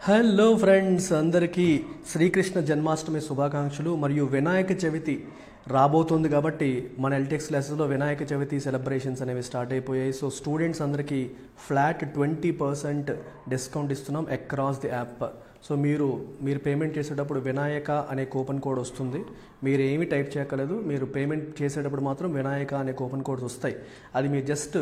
Hello friends, అందరికీ శ్రీకృష్ణ జన్మాష్టమి శుభాకాంక్షలు. మరియు వినాయక చవితి రాబోతుంది కాబట్టి మన ఎల్టెక్స్ క్లాసెస్లో వినాయక చవితి సెలబ్రేషన్స్ అనేవి స్టార్ట్ అయిపోయాయి. సో స్టూడెంట్స్ అందరికీ ఫ్లాట్ 20% డిస్కౌంట్ ఇస్తున్నాం అక్రాస్ ది యాప్. సో మీరు పేమెంట్ చేసేటప్పుడు వినాయక అనే కూపన్ కోడ్ వస్తుంది. మీరు ఏమి టైప్ చేయక్కర్లేదు, మీరు పేమెంట్ చేసేటప్పుడు మాత్రం వినాయక అనే కూపన్ కోడ్స్ వస్తాయి. అది మీరు జస్ట్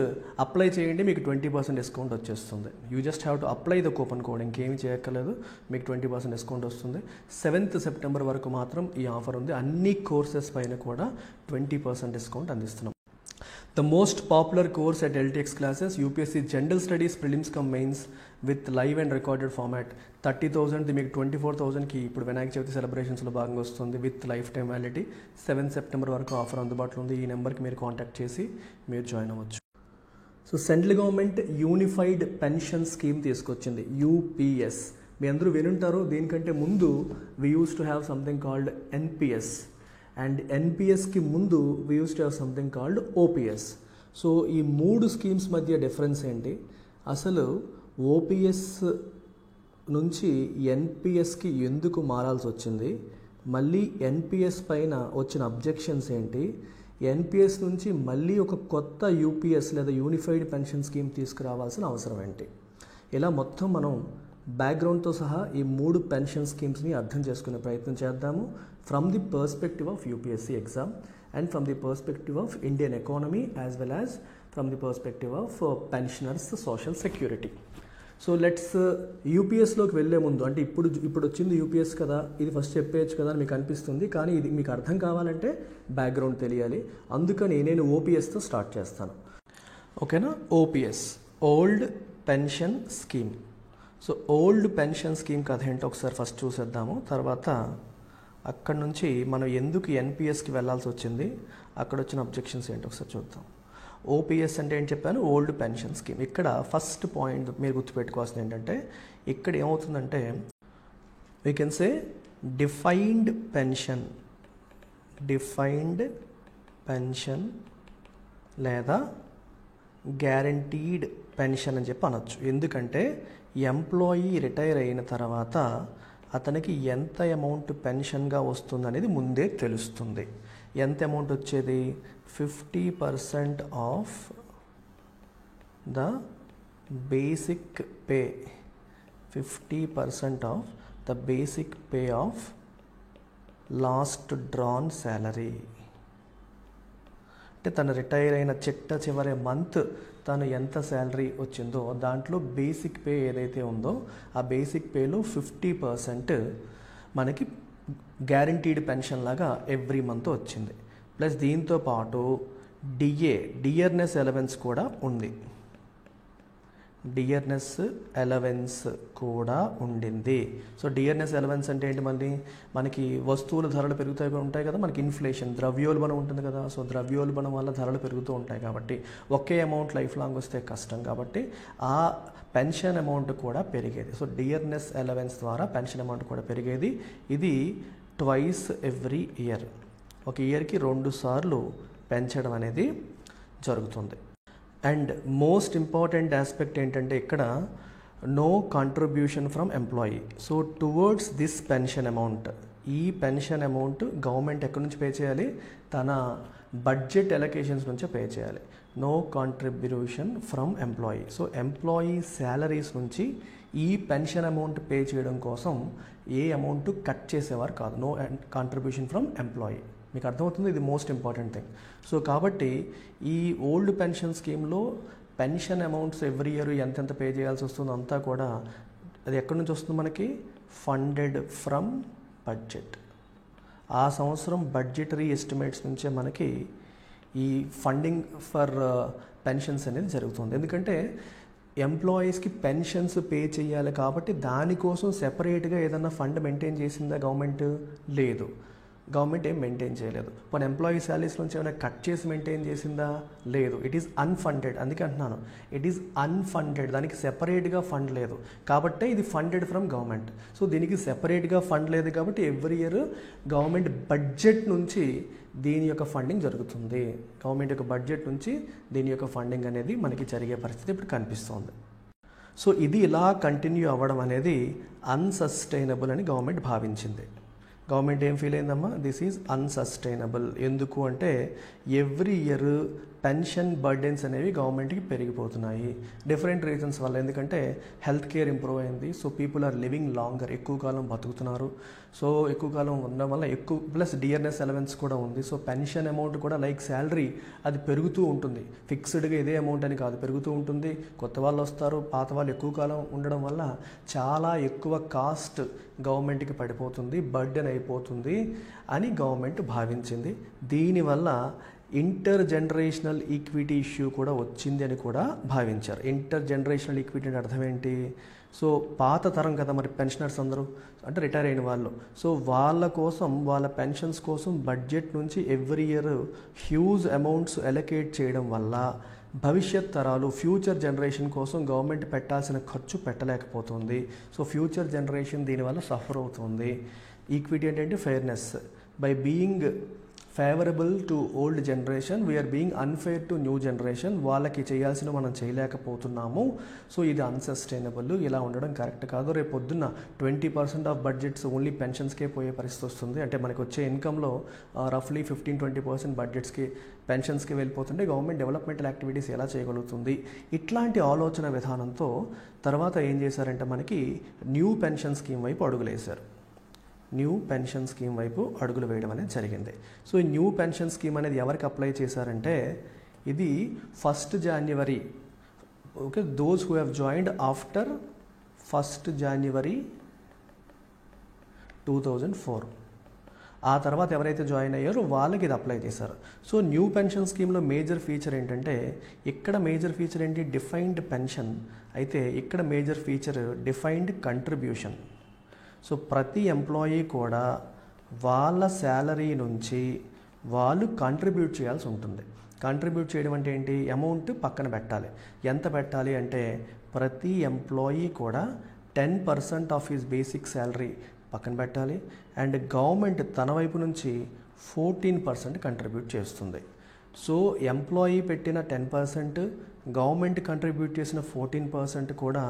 అప్లై చేయండి, మీకు 20% డిస్కౌంట్ వచ్చేస్తుంది. You just have to apply the coupon code, ఇంకేమీ చేయక్కర్లేదు, మీకు 20% డిస్కౌంట్ వస్తుంది. 7th సెప్టెంబర్ వరకు మాత్రం ఈ ఆఫర్ ఉంది. అన్ని కోర్సెస్ పైన కూడా 20% డిస్కౌంట్ అందిస్తున్నాం. The most popular course at LTX classes, UPSC General Studies Prelims cum Mains with live and recorded format. 30,000 మీకు 24,000కి ఇప్పుడు వినాయక చవితి సెలబ్రేషన్స్లో భాగంగా వస్తుంది with life time validity. 7th September వరకు ఆఫర్ అందుబాటులో ఉంది. ఈ నెంబర్కి మీరు కాంటాక్ట్ చేసి మీరు జాయిన్ అవ్వచ్చు. So central government unified pension scheme తీసుకొచ్చింది, యూపీఎస్. మీ అందరూ వినుంటారు. దీనికంటే ముందు we used to have something called NPS, and ఎన్పిఎస్కి ముందు we used to have something called OPS. So ఈ మూడు స్కీమ్స్ మధ్య డిఫరెన్స్ ఏంటి, అసలు ఓపీఎస్ నుంచి ఎన్పిఎస్కి ఎందుకు మారాల్సి వచ్చింది, మళ్ళీ ఎన్పిఎస్ పైన వచ్చిన అబ్జెక్షన్స్ ఏంటి, ఎన్పిఎస్ నుంచి మళ్ళీ ఒక కొత్త యూపీఎస్ లేదా యూనిఫైడ్ పెన్షన్ స్కీమ్ తీసుకురావాల్సిన అవసరం ఏంటి, ఇలా మొత్తం మనం బ్యాక్గ్రౌండ్తో సహా ఈ మూడు పెన్షన్ స్కీమ్స్ని అర్థం చేసుకునే ప్రయత్నం చేద్దాము from the perspective of UPSC exam and from the perspective of Indian economy as well as from the perspective of pensioners social security. So let's యూపీఎస్లోకి వెళ్ళే ముందు, అంటే ఇప్పుడు వచ్చింది యూపీఎస్ కదా, ఇది ఫస్ట్ చెప్పేయచ్చు కదా అని మీకు అనిపిస్తుంది, కానీ ఇది మీకు అర్థం కావాలంటే బ్యాక్గ్రౌండ్ తెలియాలి. అందుకని నేను ఓపీఎస్తో స్టార్ట్ చేస్తాను, ఓకేనా. OPS, old pension scheme. So old pension scheme కథ ఏంటో ఒకసారి ఫస్ట్ చూసేద్దాము. తర్వాత అక్కడ నుంచి మనం ఎందుకు ఎన్పిఎస్కి వెళ్ళాల్సి వచ్చింది, అక్కడ వచ్చిన అబ్జెక్షన్స్ ఏంటో ఒకసారి చూద్దాం. ఓపీఎస్ అంటే ఏంటి చెప్పాను, ఓల్డ్ పెన్షన్ స్కీమ్. ఇక్కడ ఫస్ట్ పాయింట్ మీరు గుర్తుపెట్టుకోవాల్సింది ఏంటంటే, ఇక్కడ ఏమవుతుందంటే we can say defined pension లేదా గ్యారంటీడ్ పెన్షన్ అని చెప్పి అనొచ్చు. ఎందుకంటే ఎంప్లాయీ రిటైర్ అయిన తర్వాత అతనికి ఎంత అమౌంట్ పెన్షన్గా వస్తుంది అనేది ముందే తెలుస్తుంది. ఎంత అమౌంట్ వచ్చేది, 50% of the basic pay, 50% of the basic pay of last drawn salary. అంటే తను రిటైర్ అయిన చివరి మంత్ తను ఎంత శాలరీ వచ్చిందో దాంట్లో బేసిక్ పే ఏదైతే ఉందో ఆ బేసిక్ పేలో 50% మనకి గ్యారంటీడ్ పెన్షన్ లాగా ఎవ్రీ మంత్ వచ్చింది. ప్లస్ దీంతో పాటు డియర్నెస్ అలవెన్స్ కూడా ఉంది, డియర్నెస్ అలవెన్స్ కూడా ఉండింది. సో డియర్నెస్ అలవెన్స్ అంటే ఏంటి, మళ్ళీ మనకి వస్తువుల ధరలు పెరుగుతూ ఉంటాయి కదా, మనకి ఇన్ఫ్లేషన్, ద్రవ్యోల్బణం ఉంటుంది కదా. సో ద్రవ్యోల్బణం వల్ల ధరలు పెరుగుతూ ఉంటాయి కాబట్టి ఒకే అమౌంట్ లైఫ్ లాంగ్ వస్తే కష్టం, కాబట్టి ఆ పెన్షన్ అమౌంట్ కూడా పెరిగేది. సో డియర్నెస్ అలవెన్స్ ద్వారా పెన్షన్ అమౌంట్ కూడా పెరిగేది. ఇది ట్వైస్ ఎవ్రీ ఇయర్, ఒక ఇయర్కి 2 సార్లు పెంచడం అనేది జరుగుతుంది. అండ్ మోస్ట్ ఇంపార్టెంట్ ఆస్పెక్ట్ ఏంటంటే ఇక్కడ no contribution from employee. So towards this pension amount, ఈ పెన్షన్ అమౌంట్ గవర్నమెంట్ ఎక్కడి నుంచి పే చేయాలి, తన బడ్జెట్ ఎలొకేషన్స్ నుంచే పే చేయాలి. No contribution from employee. So employee salaries నుంచి ఈ పెన్షన్ అమౌంట్ పే చేయడం కోసం ఏ అమౌంట్ కట్ చేసేవారు కాదు. No contribution from employee. మీకు అర్థమవుతుంది, ఇది మోస్ట్ ఇంపార్టెంట్ థింగ్. సో కాబట్టి ఈ ఓల్డ్ పెన్షన్ స్కీమ్లో పెన్షన్ అమౌంట్స్ ఎవ్రీ ఇయర్ ఎంతెంత పే చేయాల్సి వస్తుందో అంతా కూడా అది ఎక్కడి నుంచి వస్తుంది, మనకి ఫండెడ్ ఫ్రమ్ బడ్జెట్. ఆ సంవత్సరం బడ్జెటరీ ఎస్టిమేట్స్ నుంచే మనకి ఈ ఫండింగ్ ఫర్ పెన్షన్స్ అనేది జరుగుతుంది. ఎందుకంటే ఎంప్లాయీస్కి పెన్షన్స్ పే చేయాలి కాబట్టి దానికోసం సెపరేట్గా ఏదన్నా ఫండ్ మెయింటైన్ చేసిందా గవర్నమెంట్, లేదు. గవర్నమెంట్ ఏం మెయింటైన్ చేయలేదు. మన ఎంప్లాయీ శాలరీస్ నుంచి ఏమైనా కట్ చేసి మెయింటైన్ చేసిందా, లేదు. It is unfunded. అందుకే అంటున్నాను, ఇట్ ఈస్ అన్ఫండెడ్, దానికి సెపరేట్గా ఫండ్ లేదు కాబట్టే ఇది ఫండెడ్ ఫ్రమ్ గవర్నమెంట్. సో దీనికి సెపరేట్గా ఫండ్ లేదు కాబట్టి ఎవ్రీ ఇయర్ గవర్నమెంట్ బడ్జెట్ నుంచి దీని యొక్క ఫండింగ్ జరుగుతుంది. గవర్నమెంట్ యొక్క బడ్జెట్ నుంచి దీని యొక్క ఫండింగ్ అనేది మనకి జరిగే పరిస్థితి ఇప్పుడు కనిపిస్తుంది. సో ఇది ఇలా కంటిన్యూ అవ్వడం అనేది అన్సస్టైనబుల్ అని గవర్నమెంట్ భావించింది. గవర్నమెంట్ ఏం ఫీల్ అయిందమ్మా, దిస్ ఈజ్ అన్సస్టైనబుల్. ఎందుకు అంటే ఎవ్రీ ఇయర్ పెన్షన్ బర్డెన్స్ అనేవి గవర్నమెంట్కి పెరిగిపోతున్నాయి డిఫరెంట్ రీజన్స్ వల్ల. ఎందుకంటే హెల్త్ కేర్ ఇంప్రూవ్ అయింది, so people are living longer, ఎక్కువ కాలం బతుకుతున్నారు. సో ఎక్కువ కాలం ఉండడం వల్ల ఎక్కువ ప్లస్ డియర్నెస్ అలవెన్స్ కూడా ఉంది. సో పెన్షన్ అమౌంట్ కూడా లైక్ శాలరీ అది పెరుగుతూ ఉంటుంది, ఫిక్స్డ్గా ఇదే అమౌంట్ అని కాదు, పెరుగుతూ ఉంటుంది. కొత్త వాళ్ళు వస్తారు, పాత వాళ్ళు ఎక్కువ కాలం ఉండడం వల్ల చాలా ఎక్కువ కాస్ట్ గవర్నమెంట్కి పడిపోతుంది, బర్డెన్ అయిపోతుంది అని గవర్నమెంట్ భావించింది. దీనివల్ల ఇంటర్ జనరేషనల్ ఈక్విటీ ఇష్యూ కూడా వచ్చింది అని కూడా భావించారు. ఇంటర్ జనరేషనల్ ఈక్విటీ అంటే అర్థం ఏంటి, సో పాత తరం కదా మరి పెన్షనర్స్ అందరూ, అంటే రిటైర్ అయిన వాళ్ళు, సో వాళ్ళ కోసం వాళ్ళ పెన్షన్స్ కోసం బడ్జెట్ నుంచి every year huge amounts allocate చేయడం వల్ల భవిష్యత్ తరాలు ఫ్యూచర్ జనరేషన్ కోసం గవర్నమెంట్ పెట్టాల్సిన ఖర్చు పెట్టలేకపోతుంది. సో ఫ్యూచర్ జనరేషన్ దీనివల్ల సఫర్ అవుతుంది. ఈక్విటీ అంటే fairness. By being favourable to old generation we're being unfair to new generation. వాళ్ళకి చేయాల్సిన మనం చేయలేకపోతున్నాము. సో ఇది అన్సస్టైనబుల్, ఇలా ఉండడం కరెక్ట్ కాదు. రేపు పొద్దున్న 20% ఆఫ్ బడ్జెట్స్ ఓన్లీ పెన్షన్స్కే పోయే పరిస్థితి వస్తుంది. అంటే మనకు వచ్చే ఇన్కంలో రఫ్లీ 15-20% బడ్జెట్స్కి పెన్షన్స్కి వెళ్ళిపోతుంటే గవర్నమెంట్ డెవలప్మెంటల్ యాక్టివిటీస్ ఎలా చేయగలుగుతుంది? ఇట్లాంటి ఆలోచన విధానంతో తర్వాత ఏం చేశారంటే మనకి న్యూ పెన్షన్ స్కీమ్ వైపు అడుగులేశారు. న్యూ పెన్షన్ స్కీమ్ వైపు అడుగులు వేయడం అనేది జరిగింది. సో ఈ న్యూ పెన్షన్ స్కీమ్ అనేది ఎవరికి అప్లై చేశారంటే ఇది 1st January, okay, those who have joined after 1st January 2004 ఆ తర్వాత ఎవరైతే జాయిన్ అయ్యారో వాళ్ళకి ఇది అప్లై చేశారు. సో న్యూ పెన్షన్ స్కీమ్లో మేజర్ ఫీచర్ ఏంటంటే, ఇక్కడ మేజర్ ఫీచర్ ఏంటి, డిఫైన్డ్ పెన్షన్. అయితే ఇక్కడ major feature defined contribution. So ప్రతి ఎంప్లాయీ కూడా వాళ్ళ శాలరీ నుంచి వాళ్ళు కంట్రిబ్యూట్ చేయాల్సి ఉంటుంది. కంట్రిబ్యూట్ చేయడం అంటే ఏంటి, అమౌంట్ పక్కన పెట్టాలి. ఎంత పెట్టాలి అంటే ప్రతి ఎంప్లాయీ కూడా 10% ఆఫ్ హిస్ బేసిక్ శాలరీ పక్కన పెట్టాలి. అండ్ గవర్నమెంట్ తన వైపు నుంచి 14% కంట్రిబ్యూట్ చేస్తుంది. సో ఎంప్లాయీ పెట్టిన 10%, గవర్నమెంట్ కంట్రిబ్యూట్ చేసిన 14% కూడా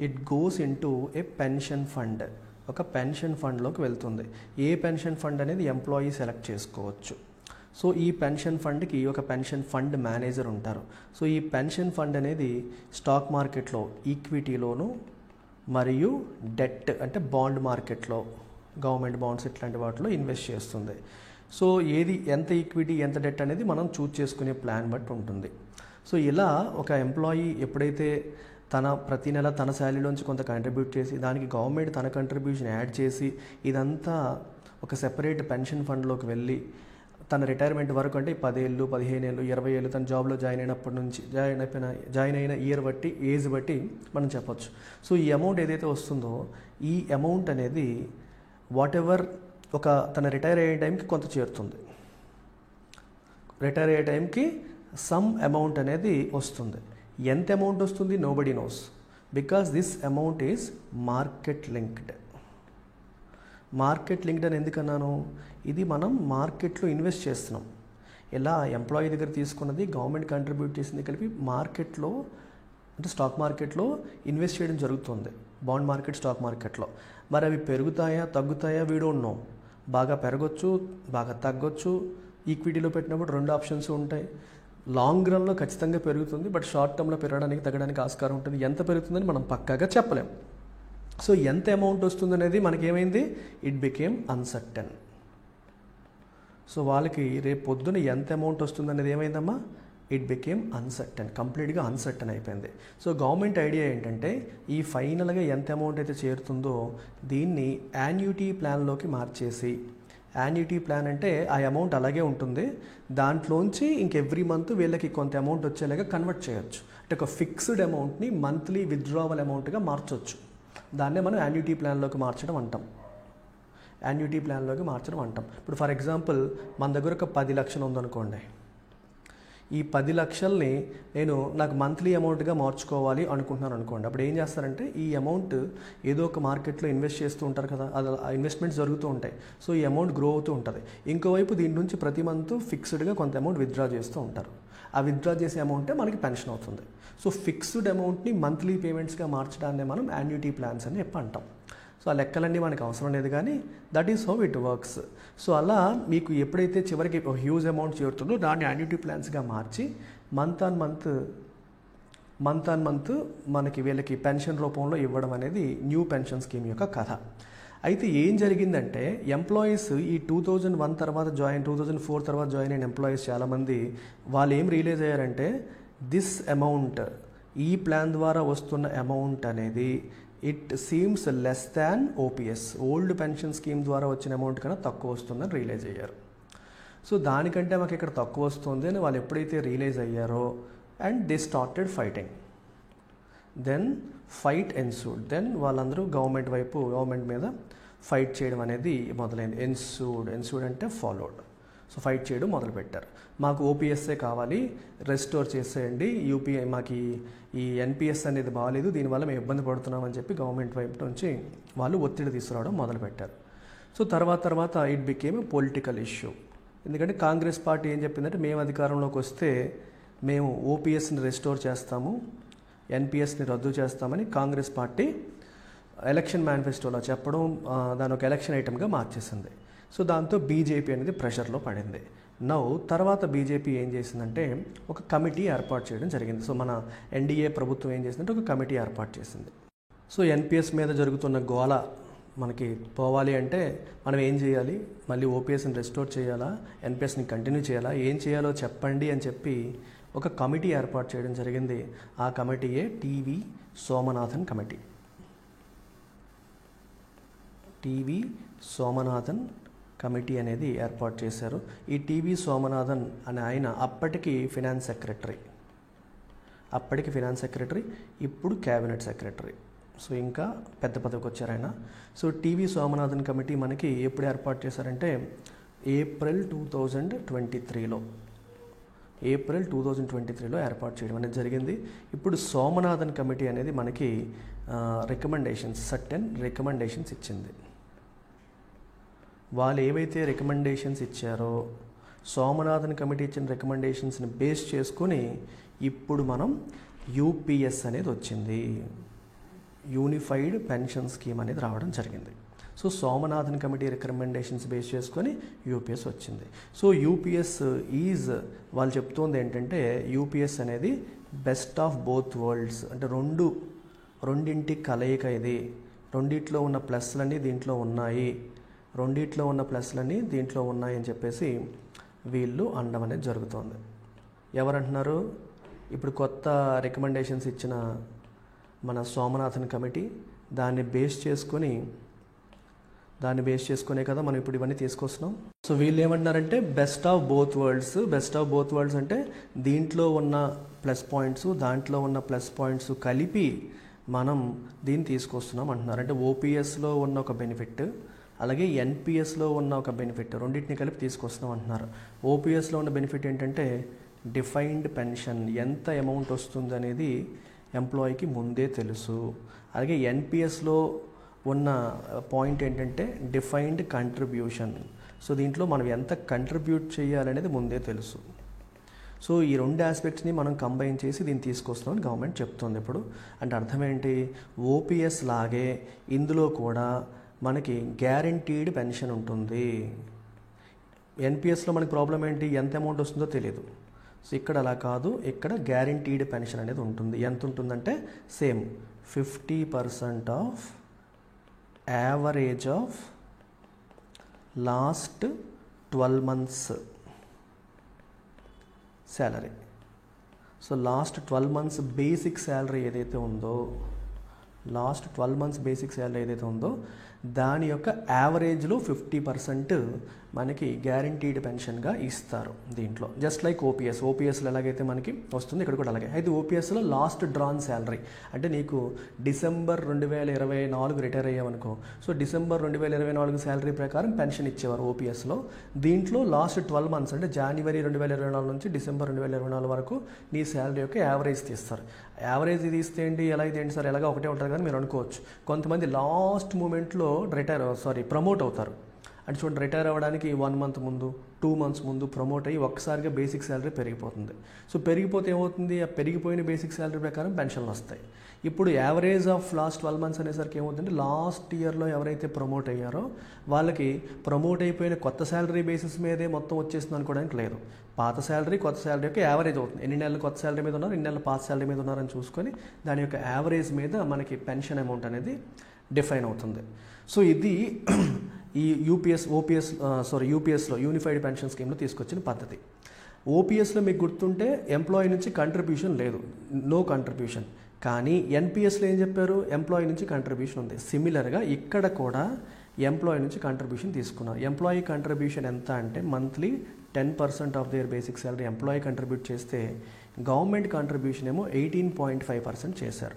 it goes into A pension fund, ఒక పెన్షన్ ఫండ్లోకి వెళ్తుంది. ఏ పెన్షన్ ఫండ్ అనేది ఎంప్లాయీ సెలెక్ట్ చేసుకోవచ్చు. సో ఈ పెన్షన్ ఫండ్కి ఒక పెన్షన్ ఫండ్ మేనేజర్ ఉంటారు. సో ఈ పెన్షన్ ఫండ్ అనేది స్టాక్ మార్కెట్లో ఈక్విటీలోను మరియు డెట్ అంటే బాండ్ మార్కెట్లో గవర్నమెంట్ బాండ్స్ ఇట్లాంటి వాటిలో ఇన్వెస్ట్ చేస్తుంది. సో ఏది ఎంత ఈక్విటీ ఎంత డెట్ అనేది మనం చూజ్ చేసుకునే ప్లాన్ బట్టి ఉంటుంది. సో ఇలా ఒక ఎంప్లాయీ ఎప్పుడైతే ప్రతి నెల తన శాలరీలోంచి కొంత కంట్రిబ్యూట్ చేసి దానికి గవర్నమెంట్ తన కంట్రిబ్యూషన్ యాడ్ చేసి ఇదంతా ఒక సెపరేట్ పెన్షన్ ఫండ్లోకి వెళ్ళి తన రిటైర్మెంట్ వరకు, అంటే 10 ఏళ్ళు 15 ఏళ్ళు 20 ఏళ్ళు తన జాబ్లో జాయిన్ అయినప్పటి నుంచి జాయిన్ అయిన ఇయర్ బట్టి ఏజ్ బట్టి మనం చెప్పొచ్చు. సో ఈ అమౌంట్ ఏదైతే వస్తుందో ఈ అమౌంట్ అనేది వాట్ ఎవర్ ఒక తన రిటైర్ అయ్యే టైంకి కొంత చేరుతుంది. రిటైర్ అయ్యే టైంకి సమ్ అమౌంట్ అనేది వస్తుంది. ఎంత అమౌంట్ వస్తుంది nobody nose, because this amount is market linked. Market linked అని ఎందుకన్నాను, ఇది మనం మార్కెట్లో ఇన్వెస్ట్ చేస్తున్నాం. ఇలా ఎంప్లాయీ దగ్గర తీసుకున్నది గవర్నమెంట్ కంట్రిబ్యూట్ చేసింది కలిపి మార్కెట్లో అంటే స్టాక్ మార్కెట్లో ఇన్వెస్ట్ చేయడం జరుగుతుంది, బాండ్ మార్కెట్ స్టాక్ మార్కెట్లో. మరి అవి పెరుగుతాయా తగ్గుతాయా వీ డోంట్ నో. బాగా పెరగొచ్చు, బాగా తగ్గొచ్చు. ఈక్విటీలో పెట్టినప్పుడు 2 ఆప్షన్స్ ఉంటాయి. లాంగ్ రన్లో ఖచ్చితంగా పెరుగుతుంది, బట్ షార్ట్ టర్మ్లో పెరగడానికి తగ్గడానికి ఆస్కారం ఉంటుంది. ఎంత పెరుగుతుందని మనం పక్కాగా చెప్పలేం. సో ఎంత అమౌంట్ వస్తుందనేది మనకేమైంది, ఇట్ బికేమ్ అన్సర్టన్. సో వాళ్ళకి రేపు పొద్దున ఎంత అమౌంట్ వస్తుందనేది ఏమైందమ్మా, ఇట్ బికేమ్ అన్సర్టన్, కంప్లీట్గా అన్సర్టన్ అయిపోయింది. సో గవర్నమెంట్ ఐడియా ఏంటంటే ఈ ఫైనల్గా ఎంత అమౌంట్ అయితే చేరుతుందో దీన్ని యాన్యుటీ ప్లాన్లోకి మార్చేసి, యాన్యుటీ ప్లాన్ అంటే ఆ అమౌంట్ అలాగే ఉంటుంది, దాంట్లోంచి ఎవ్రీ మంత్ వీళ్ళకి కొంత అమౌంట్ వచ్చేలాగా కన్వర్ట్ చేయొచ్చు. అంటే ఒక ఫిక్స్డ్ అమౌంట్ని మంత్లీ విత్డ్రావల్ అమౌంట్గా మార్చొచ్చు. దాన్నే మనం యాన్యుటీ ప్లాన్లోకి మార్చడం అంటాం. యాన్యుటీ ప్లాన్లోకి మార్చడం అంటాం. ఇప్పుడు ఫర్ ఎగ్జాంపుల్ మన దగ్గర ఒక 10 లక్షలు ఉందనుకోండి. ఈ 10 లక్షల్ని నాకు మంత్లీ అమౌంట్గా మార్చుకోవాలి అనుకుంటున్నాను అనుకోండి. అప్పుడు ఏం చేస్తారంటే ఈ అమౌంట్ ఏదో ఒక మార్కెట్లో ఇన్వెస్ట్ చేస్తూ ఉంటారు కదా, అది ఇన్వెస్ట్మెంట్స్ జరుగుతూ ఉంటాయి. సో ఈ అమౌంట్ గ్రో అవుతూ ఉంటుంది. ఇంకోవైపు దీని నుంచి ప్రతి మంత్ ఫిక్స్డ్గా కొంత అమౌంట్ విత్డ్రా చేస్తూ ఉంటారు. ఆ విత్డ్రా చేసే అమౌంటే మనకి పెన్షన్ అవుతుంది. సో ఫిక్స్డ్ అమౌంట్ని మంత్లీ పేమెంట్స్గా మార్చడాన్ని మనం యాన్యుటీ ప్లాన్స్ అని చెప్పి అంటాం. సో ఆ లెక్కలన్నీ మనకు అవసరం లేదు, కానీ that is how it works. So అలా మీకు ఎప్పుడైతే చివరికి హ్యూజ్ అమౌంట్ చేరుతుందో దాన్ని యాన్యుటీ ప్లాన్స్గా మార్చి మంత్ ఆన్ మంత్ మనకి వీళ్ళకి పెన్షన్ రూపంలో ఇవ్వడం అనేది న్యూ పెన్షన్ స్కీమ్ యొక్క కథ. అయితే ఏం జరిగిందంటే ఎంప్లాయీస్ ఈ 2001 తర్వాత 2004 తర్వాత జాయిన్ అయిన ఎంప్లాయీస్ చాలామంది వాళ్ళు ఏం రియలైజ్ అయ్యారంటే దిస్ అమౌంట్, ఈ ప్లాన్ ద్వారా వస్తున్న అమౌంట్ అనేది it seems less than OPS, old pension scheme ద్వారా వచ్చిన అమౌంట్ కన్నా తక్కువ వస్తుందని రియలైజ్ అయ్యారు. సో దానికంటే మాకు ఇక్కడ తక్కువ వస్తుంది అని వాళ్ళు ఎప్పుడైతే రియలైజ్ అయ్యారో and they started fighting. Then fight ensued. Then వాళ్ళందరూ గవర్నమెంట్ మీద ఫైట్ చేయడం అనేది మొదలైంది. ఎన్సూడ్ అంటే ఫాలోడ్. సో ఫైట్ చేయడం మొదలుపెట్టారు. మాకు ఓపీఎస్ఏ కావాలి, రెస్టోర్ చేసేయండి, యూపీఐ మాకు ఈ ఎన్పిఎస్ అనేది బాగాలేదు, దీనివల్ల మేము ఇబ్బంది పడుతున్నామని చెప్పి గవర్నమెంట్ వైపు నుంచి వాళ్ళు ఒత్తిడి తీసుకురావడం మొదలుపెట్టారు. సో తర్వాత it became a political issue. ఎందుకంటే కాంగ్రెస్ పార్టీ ఏం చెప్పిందంటే మేము అధికారంలోకి వస్తే మేము ఓపీఎస్ని రెస్టోర్ చేస్తాము, ఎన్పిఎస్ని రద్దు చేస్తామని కాంగ్రెస్ పార్టీ ఎలక్షన్ మేనిఫెస్టోలో చెప్పడం దాని ఒక ఎలక్షన్ ఐటమ్గా మార్చేసింది. సో దాంతో బీజేపీ అనేది ప్రెషర్లో పడింది. తర్వాత బీజేపీ ఏం చేసిందంటే ఒక కమిటీ ఏర్పాటు చేయడం జరిగింది. సో మన ఎన్డీఏ ప్రభుత్వం ఏం చేసిందంటే ఒక కమిటీ ఏర్పాటు చేసింది. సో ఎన్పిఎస్ మీద జరుగుతున్న గోల మనకి పోవాలి అంటే మనం ఏం చేయాలి, మళ్ళీ ఓపీఎస్ని రెస్టోర్ చేయాలా, ఎన్పిఎస్ని కంటిన్యూ చేయాలా, ఏం చేయాలో చెప్పండి అని చెప్పి ఒక కమిటీ ఏర్పాటు చేయడం జరిగింది. ఆ కమిటీయే TV Somanathan committee. TV Somanathan committee అనేది ఏర్పాటు చేశారు. ఈ టీవీ సోమనాథన్ అనే ఆయన అప్పటికి ఫినాన్స్ సెక్రటరీ, ఇప్పుడు క్యాబినెట్ సెక్రటరీ. సో ఇంకా పెద్ద పదవికి వచ్చారు ఆయన. సో టీవీ సోమనాథన్ కమిటీ మనకి ఎప్పుడు ఏర్పాటు చేశారంటే ఏప్రిల్ 2023లో ఏర్పాటు చేయడం అనేది జరిగింది. ఇప్పుడు సోమనాథన్ కమిటీ అనేది మనకి సర్టెన్ రికమెండేషన్స్ ఇచ్చింది. వాళ్ళు ఏవైతే రికమెండేషన్స్ ఇచ్చారో సోమనాథన్ కమిటీ ఇచ్చిన రికమెండేషన్స్ని బేస్ చేసుకొని ఇప్పుడు మనం యూపీఎస్ అనేది వచ్చింది, యూనిఫైడ్ పెన్షన్ స్కీమ్ అనేది రావడం జరిగింది. So Somanathan committee recommendations base చేసుకొని యూపీఎస్ వచ్చింది. సో యూపీఎస్ వాళ్ళు చెప్తోంది ఏంటంటే యూపీఎస్ అనేది బెస్ట్ ఆఫ్ బోత్ వరల్డ్స్, అంటే రెండింటి కలయిక ఇది. రెండిట్లో ఉన్న ప్లస్లన్నీ దీంట్లో ఉన్నాయి అని చెప్పేసి వీళ్ళు అనడం అనేది జరుగుతోంది. ఎవరంటున్నారు? ఇప్పుడు కొత్త రికమెండేషన్స్ ఇచ్చిన మన సోమనాథన్ కమిటీ దాన్ని బేస్ చేసుకునే కదా మనం ఇప్పుడు ఇవన్నీ తీసుకొస్తున్నాం. సో వీళ్ళు ఏమంటున్నారంటే బెస్ట్ ఆఫ్ బోత్ వరల్డ్స్ అంటే దీంట్లో ఉన్న ప్లస్ పాయింట్స్ దాంట్లో ఉన్న ప్లస్ పాయింట్స్ కలిపి మనం దీన్ని తీసుకొస్తున్నాం అంటున్నారు. అంటే ఓపీఎస్లో ఉన్న ఒక బెనిఫిట్ అలాగే ఎన్పిఎస్లో ఉన్న ఒక బెనిఫిట్ రెండింటిని కలిపి తీసుకొస్తున్నాం అంటున్నారు. ఓపీఎస్లో ఉన్న బెనిఫిట్ ఏంటంటే డిఫైన్డ్ పెన్షన్, ఎంత అమౌంట్ వస్తుంది అనేది ఎంప్లాయీకి ముందే తెలుసు. అలాగే ఎన్పిఎస్లో ఉన్న పాయింట్ ఏంటంటే డిఫైన్డ్ కంట్రిబ్యూషన్. సో దీంట్లో మనం ఎంత కంట్రిబ్యూట్ చేయాలనేది ముందే తెలుసు. సో ఈ రెండు ఆస్పెక్ట్స్ని మనం కంబైన్ చేసి దీన్ని తీసుకొస్తామని గవర్నమెంట్ చెప్తుంది. ఇప్పుడు అంటే అర్థం ఏంటి, ఓపీఎస్ లాగే ఇందులో కూడా మనకి గ్యారంటీడ్ పెన్షన్ ఉంటుంది. ఎన్పిఎస్లో మనకి ప్రాబ్లం ఏంటి, ఎంత అమౌంట్ వస్తుందో తెలియదు. సో ఇక్కడ అలా కాదు, ఇక్కడ గ్యారంటీడ్ పెన్షన్ అనేది ఉంటుంది. ఎంత ఉంటుందంటే same 50% of average of last 12 months salary. So last 12 months basic salary ఏదైతే ఉందో దాని యొక్క యావరేజ్లో 50% మనకి గ్యారంటీడ్ పెన్షన్గా ఇస్తారు దీంట్లో. జస్ట్ లైక్ ఓపీఎస్లో ఎలాగైతే మనకి వస్తుంది ఇక్కడ కూడా అలాగే. అయితే ఓపీఎస్లో లాస్ట్ డ్రాన్ శాలరీ అంటే నీకు డిసెంబర్ 2024 రిటైర్ అయ్యావనుకో, సో డిసెంబర్ 2024 శాలరీ ప్రకారం పెన్షన్ ఇచ్చేవారు ఓపీఎస్లో. దీంట్లో లాస్ట్ 12 months అంటే జనవరి 2024 నుంచి డిసెంబర్ 2024 వరకు నీ శాలరీ యొక్క యావరేజ్ తీస్తారు. యావరేజ్ తీస్తే ఏంటి, ఎలా అయితే ఏంటి సార్, ఎలాగ ఒకటే ఉంటుంది కానీ మీరు అనుకోవచ్చు. కొంతమంది లాస్ట్ మూమెంట్లో ప్రమోట్ అవుతారు. అంటే చూడండి, రిటైర్ అవ్వడానికి 1 మంత్ ముందు, 2 మంత్స్ ముందు ప్రమోట్ అయ్యి ఒక్కసారిగా బేసిక్ శాలరీ పెరిగిపోతుంది. సో పెరిగిపోతే ఏమవుతుంది, ఆ పెరిగిపోయిన బేసిక్ శాలరీ ప్రకారం పెన్షన్లు వస్తాయి. ఇప్పుడు యావరేజ్ ఆఫ్ లాస్ట్ 12 మంత్స్ అనేసరికి ఏమవుతుందంటే, లాస్ట్ ఇయర్లో ఎవరైతే ప్రమోట్ అయ్యారో వాళ్ళకి ప్రమోట్ అయిపోయిన కొత్త శాలరీ బేసిస్ మీదే మొత్తం వచ్చేస్తుంది అనుకోవడానికి లేదు. పాత శాలరీ కొత్త శాలరీ యొక్క యావరేజ్ అవుతుంది. ఎన్ని నెలలు కొత్త శాలరీ మీద ఉన్నారు, ఎన్ని నెలలు పాత శాలరీ మీద ఉన్నారని చూసుకొని దాని యొక్క యావరేజ్ మీద మనకి పెన్షన్ అమౌంట్ అనేది డిఫైన్ అవుతుంది. సో ఇది ఈ యూపీఎస్లో యూనిఫైడ్ పెన్షన్ స్కీమ్లో తీసుకొచ్చిన పద్ధతి. ఓపీఎస్లో మీకు గుర్తుంటే ఎంప్లాయీ నుంచి కంట్రిబ్యూషన్ లేదు, నో కంట్రిబ్యూషన్. కానీ ఎన్పిఎస్లో ఏం చెప్పారు, ఎంప్లాయీ నుంచి కంట్రిబ్యూషన్ ఉంది. సిమిలర్గా ఇక్కడ కూడా ఎంప్లాయీ నుంచి కంట్రిబ్యూషన్ తీసుకున్నారు. ఎంప్లాయీ కంట్రిబ్యూషన్ ఎంత అంటే monthly 10% of their basic salary employee contribute చేస్తే గవర్నమెంట్ కంట్రిబ్యూషన్ ఏమో 18.5% చేశారు.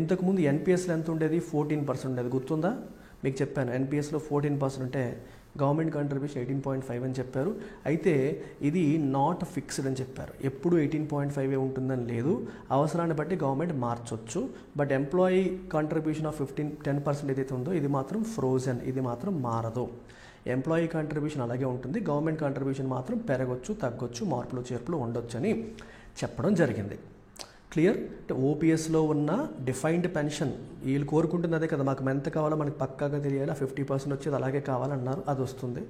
ఇంతకుముందు ఎన్పిఎస్లో ఎంత ఉండేది, 14% ఉండేది. గుర్తుందా, మీకు చెప్పాను ఎన్పిఎస్లో 14% ఉంటే గవర్నమెంట్ కంట్రిబ్యూషన్ 18.5 అని చెప్పారు. అయితే ఇది నాట్ ఫిక్స్డ్ అని చెప్పారు. ఎప్పుడు 18.5 ఉంటుందని లేదు, అవసరాన్ని బట్టి గవర్నమెంట్ మార్చొచ్చు. బట్ ఎంప్లాయీ కంట్రిబ్యూషన్ ఆఫ్ 10% ఏదైతే ఉందో ఇది మాత్రం ఫ్రోజన్, ఇది మాత్రం మారదు. ఎంప్లాయీ కంట్రిబ్యూషన్ అలాగే ఉంటుంది, గవర్నమెంట్ కంట్రిబ్యూషన్ మాత్రం పెరగొచ్చు, తగ్గొచ్చు, మార్పులు చేర్పులు ఉండొచ్చు అని చెప్పడం జరిగింది. క్లియర్. అంటే ఓపీఎస్లో ఉన్న డిఫైన్డ్ పెన్షన్ వీళ్ళు కోరుకుంటుంది అదే కదా, మాకు ఎంత కావాలో మనకి పక్కాగా తెలియాలి, 50% వచ్చేది అలాగే కావాలన్నారు, అది వస్తుంది.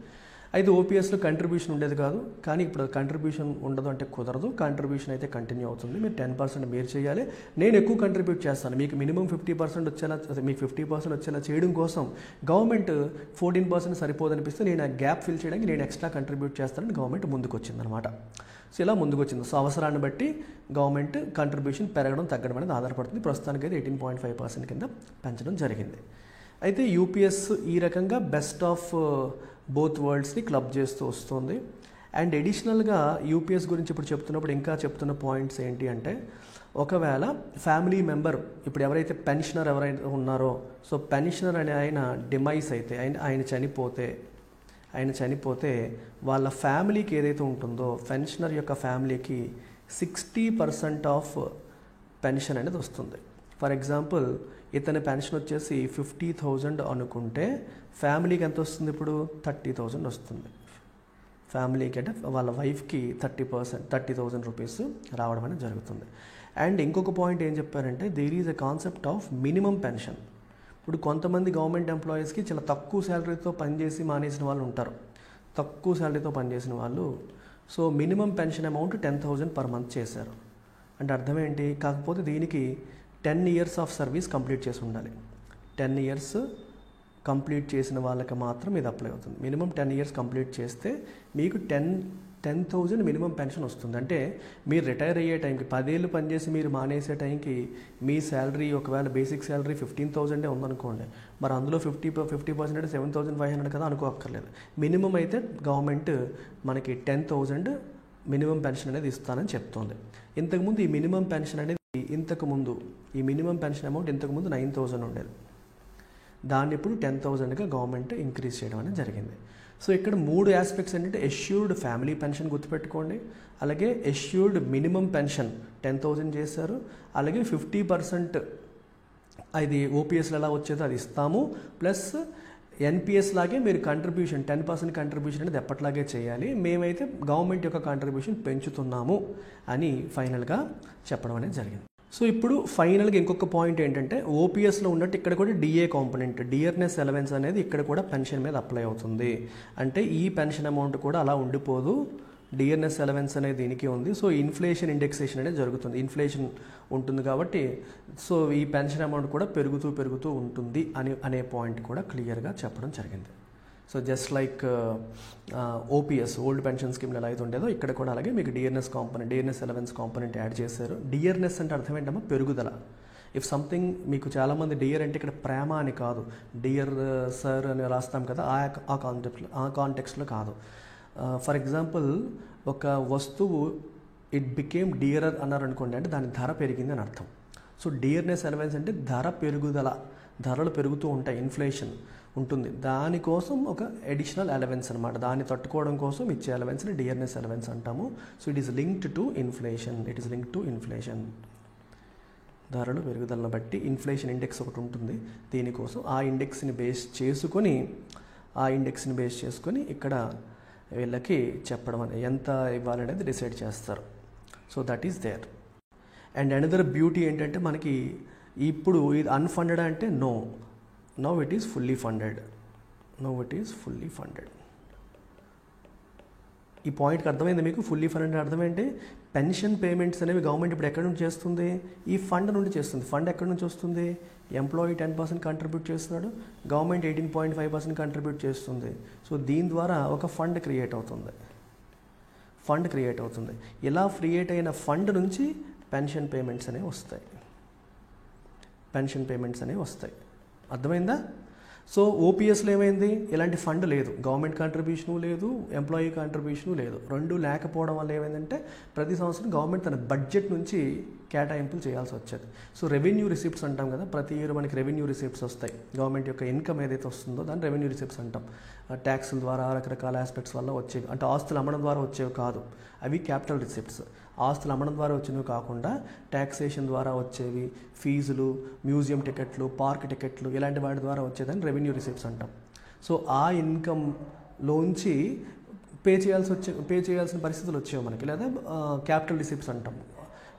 అయితే ఓపీఎస్లో కంట్రిబ్యూషన్ ఉండేది కాదు, కానీ ఇప్పుడు కంట్రిబ్యూషన్ ఉండదు అంటే కుదరదు. కంట్రిబ్యూషన్ అయితే కంటిన్యూ అవుతుంది. మీరు 10% మీరు చేయాలి, నేను ఎక్కువ కంట్రిబ్యూట్ చేస్తాను, మీకు మినిమం 50% వచ్చేలా, మీకు 50% వచ్చేలా చేయడం కోసం గవర్నమెంట్ 14% సరిపోదనిపిస్తే నేను ఆ గ్యాప్ ఫిల్ చేయడానికి నేను ఎక్స్ట్రా కంట్రిబ్యూట్ చేస్తానని గవర్నమెంట్ ముందుకు వచ్చిందనమాట. సో ఇలా ముందుకు వచ్చింది. సో అవసరాన్ని బట్టి గవర్నమెంట్ కంట్రిబ్యూషన్ పెరగడం తగ్గడం అనేది ఆధారపడుతుంది. ప్రస్తుతానికి అయితే 18.5% కింద పెంచడం జరిగింది. అయితే యూపీఎస్ ఈ రకంగా బెస్ట్ ఆఫ్ బోత్ వరల్డ్స్ని క్లబ్ చేస్తూ వస్తుంది. అండ్ అడిషనల్గా యూపీఎస్ గురించి ఇప్పుడు చెప్తున్నప్పుడు ఇంకా చెప్తున్న పాయింట్స్ ఏంటి అంటే, ఒకవేళ ఫ్యామిలీ మెంబర్ ఇప్పుడు ఎవరైతే పెన్షనర్ ఎవరైతే ఉన్నారో, సో పెన్షనర్ అనే ఆయన డిమైస్ అయితే ఆయన చనిపోతే వాళ్ళ ఫ్యామిలీకి ఏదైతే ఉంటుందో పెన్షనర్ యొక్క ఫ్యామిలీకి 60% ఆఫ్ పెన్షన్ అనేది వస్తుంది. ఫర్ ఎగ్జాంపుల్ ఇతని పెన్షన్ వచ్చేసి 50,000 అనుకుంటే ఫ్యామిలీకి ఎంత వస్తుంది, ఇప్పుడు 30,000 వస్తుంది. ఫ్యామిలీకి అంటే వాళ్ళ వైఫ్కి 30,000 రూపీస్ రావడం అనేది జరుగుతుంది. అండ్ ఇంకొక పాయింట్ ఏం చెప్పారంటే, there is a concept of minimum pension. ఇప్పుడు కొంతమంది గవర్నమెంట్ ఎంప్లాయీస్కి చాలా తక్కువ శాలరీతో పనిచేసి మానేసిన వాళ్ళు ఉంటారు, తక్కువ శాలరీతో పనిచేసిన వాళ్ళు. So minimum pension amount 10,000 per month చేశారు అంటే అర్థం ఏంటి, కాకపోతే దీనికి 10 years ఆఫ్ సర్వీస్ కంప్లీట్ చేసి ఉండాలి. 10 years కంప్లీట్ చేసిన వాళ్ళకి మాత్రం ఇది అప్లై అవుతుంది. మినిమం 10 years కంప్లీట్ చేస్తే మీకు 10,000 మినిమం పెన్షన్ వస్తుంది. అంటే మీరు రిటైర్ అయ్యే టైంకి 10 ఏళ్ళు పనిచేసి మీరు మానేసే టైంకి మీ శాలరీ ఒకవేళ బేసిక్ శాలరీ 15,000 ఉందనుకోండి, మరి అందులో 50% అంటే 7,500 కదా అనుకోక్కర్లేదు. మినిమం అయితే గవర్నమెంట్ మనకి 10,000 మినిమం పెన్షన్ అనేది ఇస్తానని చెప్తోంది. ఇంతకుముందు ఈ మినిమం పెన్షన్ అనేది ఈ మినిమం పెన్షన్ అమౌంట్ ఇంతకుముందు 9,000 ఉండేది, దాన్ని ఇప్పుడు 10,000గా గవర్నమెంట్ ఇంక్రీజ్ చేయడం అనేది జరిగింది. సో ఇక్కడ 3 ఆస్పెక్ట్స్ ఏంటంటే, ఎష్యూర్డ్ ఫ్యామిలీ పెన్షన్ గుర్తుపెట్టుకోండి, అలాగే ఎష్యూర్డ్ మినిమం పెన్షన్ 10,000 చేశారు, అలాగే 50% అది ఓపీఎస్లో ఎలా వచ్చేదో అది ఇస్తాము, ప్లస్ ఎన్పిఎస్ లాగే మీరు కంట్రిబ్యూషన్ 10% కంట్రిబ్యూషన్ అనేది ఎప్పటిలాగే చేయాలి, మేమైతే గవర్నమెంట్ యొక్క కంట్రిబ్యూషన్ పెంచుతున్నాము అని ఫైనల్గా చెప్పడం అనేది జరిగింది. సో ఇప్పుడు ఫైనల్గా ఇంకొక పాయింట్ ఏంటంటే, ఓపీఎస్లో ఉన్నట్టు ఇక్కడ కూడా డిఏ కాంపోనెంట్, డియర్నెస్ అలవెన్స్ అనేది ఇక్కడ కూడా పెన్షన్ మీద అప్లై అవుతుంది. అంటే ఈ పెన్షన్ అమౌంట్ కూడా అలా ఉండిపోదు, డియర్నెస్ అలవెన్స్ అనేది దీనికి ఉంది. సో ఇన్ఫ్లేషన్ ఇండెక్సేషన్ అనేది జరుగుతుంది, ఇన్ఫ్లేషన్ ఉంటుంది కాబట్టి సో ఈ పెన్షన్ అమౌంట్ కూడా పెరుగుతూ ఉంటుంది అనే పాయింట్ కూడా క్లియర్గా చెప్పడం జరిగింది. So just like OPS old pension స్కీమ్లో ఎలా అయితే ఉండేదో ఇక్కడ కూడా అలాగే మీకు డియర్నెస్ అలవెన్స్ కాంపోనెంట్ యాడ్ చేశారు. డియర్నెస్ అంటే అర్థం ఏంటమ్మా, పెరుగుదల. ఇఫ్ సంథింగ్ మీకు చాలామంది డియర్ అంటే ఇక్కడ ప్రేమ అని కాదు, డియర్ సార్ అని రాస్తాం కదా, ఆ కాంటెక్స్ట్లో కాదు. ఫర్ ఎగ్జాంపుల్ ఒక వస్తువు ఇట్ బికేమ్ డియరర్ అన్నారు అనుకోండి, అంటే దాని ధర పెరిగింది అని అర్థం. సో డియర్నెస్ అలవెన్స్ అంటే ధర పెరుగుదల, ధరలు పెరుగుతూ ఉంటాయి, ఇన్ఫ్లేషన్ ఉంటుంది, దానికోసం ఒక అడిషనల్ అలవెన్స్ అనమాట, దాన్ని తట్టుకోవడం కోసం ఇచ్చే అలవెన్స్ని డియర్నెస్ అలవెన్స్ అంటాము. So it is linked to inflation, ధరలు పెరుగుదలను బట్టి ఇన్ఫ్లేషన్ ఇండెక్స్ ఒకటి ఉంటుంది, దీనికోసం ఆ ఇండెక్స్ని బేస్ చేసుకొని ఆ ఇండెక్స్ని బేస్ చేసుకొని ఇక్కడ వీళ్ళకి చెప్పడం అనేది ఎంత ఇవ్వాలనేది డిసైడ్ చేస్తారు. So that is there. And another beauty ఏంటంటే మనకి ఇప్పుడు ఇది అన్ఫండెడ్ అంటే no it is fully funded. ఈ పాయింట్కి అర్థమైంది మీకు? ఫుల్లీ ఫండెడ్ అర్థం ఏంటి? పెన్షన్ పేమెంట్స్ అనేవి గవర్నమెంట్ ఇప్పుడు ఎక్కడి నుంచి చేస్తుంది? ఈ ఫండ్ నుండి చేస్తుంది. ఫండ్ ఎక్కడి నుంచి వస్తుంది? ఎంప్లాయీ 10% కంట్రిబ్యూట్ చేస్తున్నాడు, గవర్నమెంట్ 18.5% కంట్రిబ్యూట్ చేస్తుంది. సో దీని ద్వారా ఒక ఫండ్ క్రియేట్ అవుతుంది. ఇలా క్రియేట్ అయిన ఫండ్ నుంచి పెన్షన్ పేమెంట్స్ అనేవి వస్తాయి. అర్థమైందా? సో ఓపీఎస్లో ఏమైంది? ఇలాంటి ఫండ్ లేదు, గవర్నమెంట్ కాంట్రిబ్యూషను లేదు, ఎంప్లాయీ కాంట్రిబ్యూషను లేదు. రెండు లేకపోవడం వల్ల ఏమైందంటే ప్రతి సంవత్సరం గవర్నమెంట్ తన బడ్జెట్ నుంచి కేటాయింపులు చేయాల్సి వచ్చేది. సో రెవెన్యూ రిసిప్ట్స్ అంటాం కదా, ప్రతి ఇయర్ మనకి రెవెన్యూ రిసిప్ట్స్ వస్తాయి. గవర్నమెంట్ యొక్క ఇన్కమ్ ఏదైతే వస్తుందో దాన్ని రెవెన్యూ రిసిప్ట్స్ అంటాం. ట్యాక్సుల ద్వారా రకరకాల ఆస్పెక్ట్స్ వల్ల వచ్చేవి, అంటే ఆస్తులు అమ్మడం ద్వారా వచ్చేవి కాదు, అవి క్యాపిటల్ రిసిప్ట్స్. ఆస్తులు అమ్మడం ద్వారా వచ్చినవి కాకుండా ట్యాక్సేషన్ ద్వారా వచ్చేవి, ఫీజులు, మ్యూజియం టికెట్లు, పార్క్ టికెట్లు, ఇలాంటి వాటి ద్వారా వచ్చేదాన్ని రెవెన్యూ రిసిప్ట్స్ అంటాం. సో ఆ ఇన్కంలోంచి పే చేయాల్సిన పరిస్థితులు వచ్చేవి మనకి, లేదా క్యాపిటల్ రిసిప్ట్స్ అంటాం.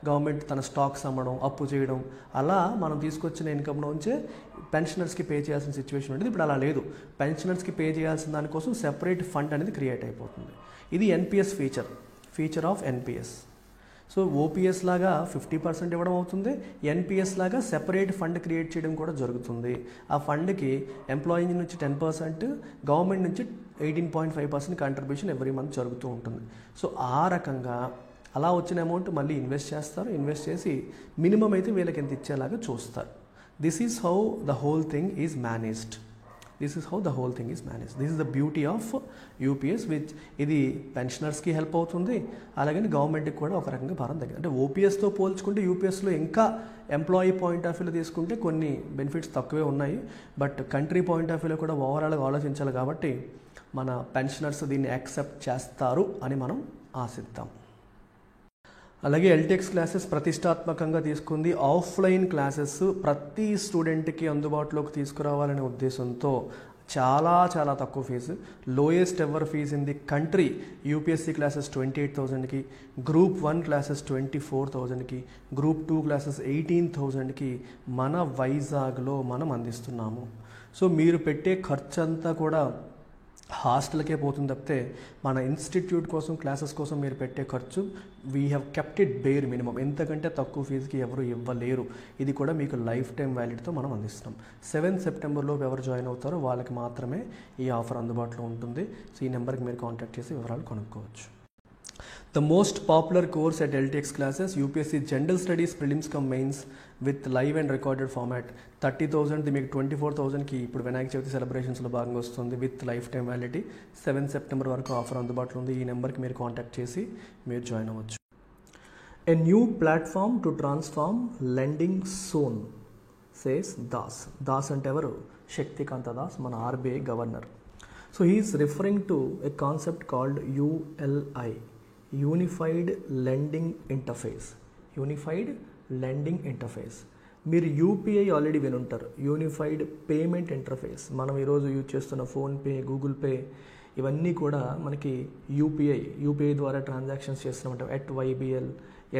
గవర్నమెంట్ తన స్టాక్స్ అమ్మడం, అప్పు చేయడం, అలా మనం తీసుకొచ్చిన ఇన్కంలోంచే పెన్షనర్స్కి పే చేయాల్సిన సిచ్యువేషన్ ఉంటుంది. ఇప్పుడు అలా లేదు. పెన్షనర్స్కి పే చేయాల్సిన దానికోసం సెపరేట్ ఫండ్ అనేది క్రియేట్ అయిపోతుంది. ఇది NPS feature of NPS. So OPS లాగా 50% ఇవ్వడం అవుతుంది, ఎన్పిఎస్ లాగా సెపరేట్ ఫండ్ క్రియేట్ చేయడం కూడా జరుగుతుంది. ఆ ఫండ్కి ఎంప్లాయీ నుంచి 10%, గవర్నమెంట్ నుంచి 18.5% కంట్రిబ్యూషన్ ఎవ్రీ మంత్ జరుగుతూ ఉంటుంది. సో ఆ రకంగా అలా వచ్చిన అమౌంట్ మళ్ళీ ఇన్వెస్ట్ చేస్తారు. ఇన్వెస్ట్ చేసి మినిమం అయితే వీళ్ళకి ఎంత ఇచ్చేలాగా చూస్తారు. This is how the whole thing is managed. This is the beauty of UPS, which ఇది పెన్షనర్స్కి హెల్ప్ అవుతుంది, అలాగే గవర్నమెంట్కి కూడా ఒక రకంగా భారం తగ్గింది. అంటే ఓపీఎస్తో పోల్చుకుంటే యూపీఎస్లో ఇంకా ఎంప్లాయీ పాయింట్ ఆఫ్ వ్యూలో తీసుకుంటే కొన్ని బెనిఫిట్స్ తక్కువే ఉన్నాయి. బట్ కంట్రీ పాయింట్ ఆఫ్ వ్యూలో కూడా ఓవరాల్గా ఆలోచించాలి కాబట్టి మన పెన్షనర్స్ దీన్ని యాక్సెప్ట్ చేస్తారు అని మనం ఆశిద్దాం. అలాగే ఎల్టెక్స్ క్లాసెస్ ప్రతిష్టాత్మకంగా తీసుకుంది. ఆఫ్లైన్ క్లాసెస్ ప్రతి స్టూడెంట్కి అందుబాటులోకి తీసుకురావాలనే ఉద్దేశంతో చాలా తక్కువ fee, lowest ever fee in the country. UPSC classes 28,000కి, గ్రూప్ 1 క్లాసెస్ 24,000కి, గ్రూప్ 2 క్లాసెస్ 18,000కి మన వైజాగ్లో మనం అందిస్తున్నాము. సో మీరు పెట్టే ఖర్చు అంతా కూడా హాస్టల్కే పోతుంది తప్పితే మన ఇన్స్టిట్యూట్ కోసం, క్లాసెస్ కోసం మీరు పెట్టే ఖర్చు we have kept it bear minimum. ఎంతకంటే తక్కువ ఫీజుకి ఎవరు ఇవ్వలేరు. ఇది కూడా మీకు లైఫ్ టైం వ్యాలిడ్తో మనం అందిస్తున్నాం. 7 సెప్టెంబర్లో ఎవరు జాయిన్ అవుతారో వాళ్ళకి మాత్రమే ఈ ఆఫర్ అందుబాటులో ఉంటుంది. సో ఈ నెంబర్కి మీరు కాంటాక్ట్ చేసి వివరాలు కొనుక్కోవచ్చు. The most popular course at LTX classes, UPSC General Studies Prelims cum Mains with live and recorded format. 30,000 మీకు 24,000కి ఇప్పుడు వినాయక చవితి సెలబ్రేషన్స్లో భాగంగా వస్తుంది with life time validity. 7 September వరకు ఆఫర్ అందుబాటులో ఉంది. ఈ నెంబర్కి మీరు కాంటాక్ట్ చేసి మీరు జాయిన్ అవ్వచ్చు. A new platform to transform lending soon, says Das. Das అంటే ఎవరు? శక్తికాంత దాస్, మన RBI governor. So he is referring to a concept called ULI. Unified lending interface. మీరు యూపీఐ ఆల్రెడీ వినుంటారు, యూనిఫైడ్ పేమెంట్ ఇంటర్ఫేస్. మనం ఈరోజు యూజ్ చేస్తున్న PhonePe, Google pay, ఇవన్నీ కూడా మనకి యూపీఐ ద్వారా ట్రాన్సాక్షన్స్ చేస్తున్నామంటాం. ఎట్ YBL,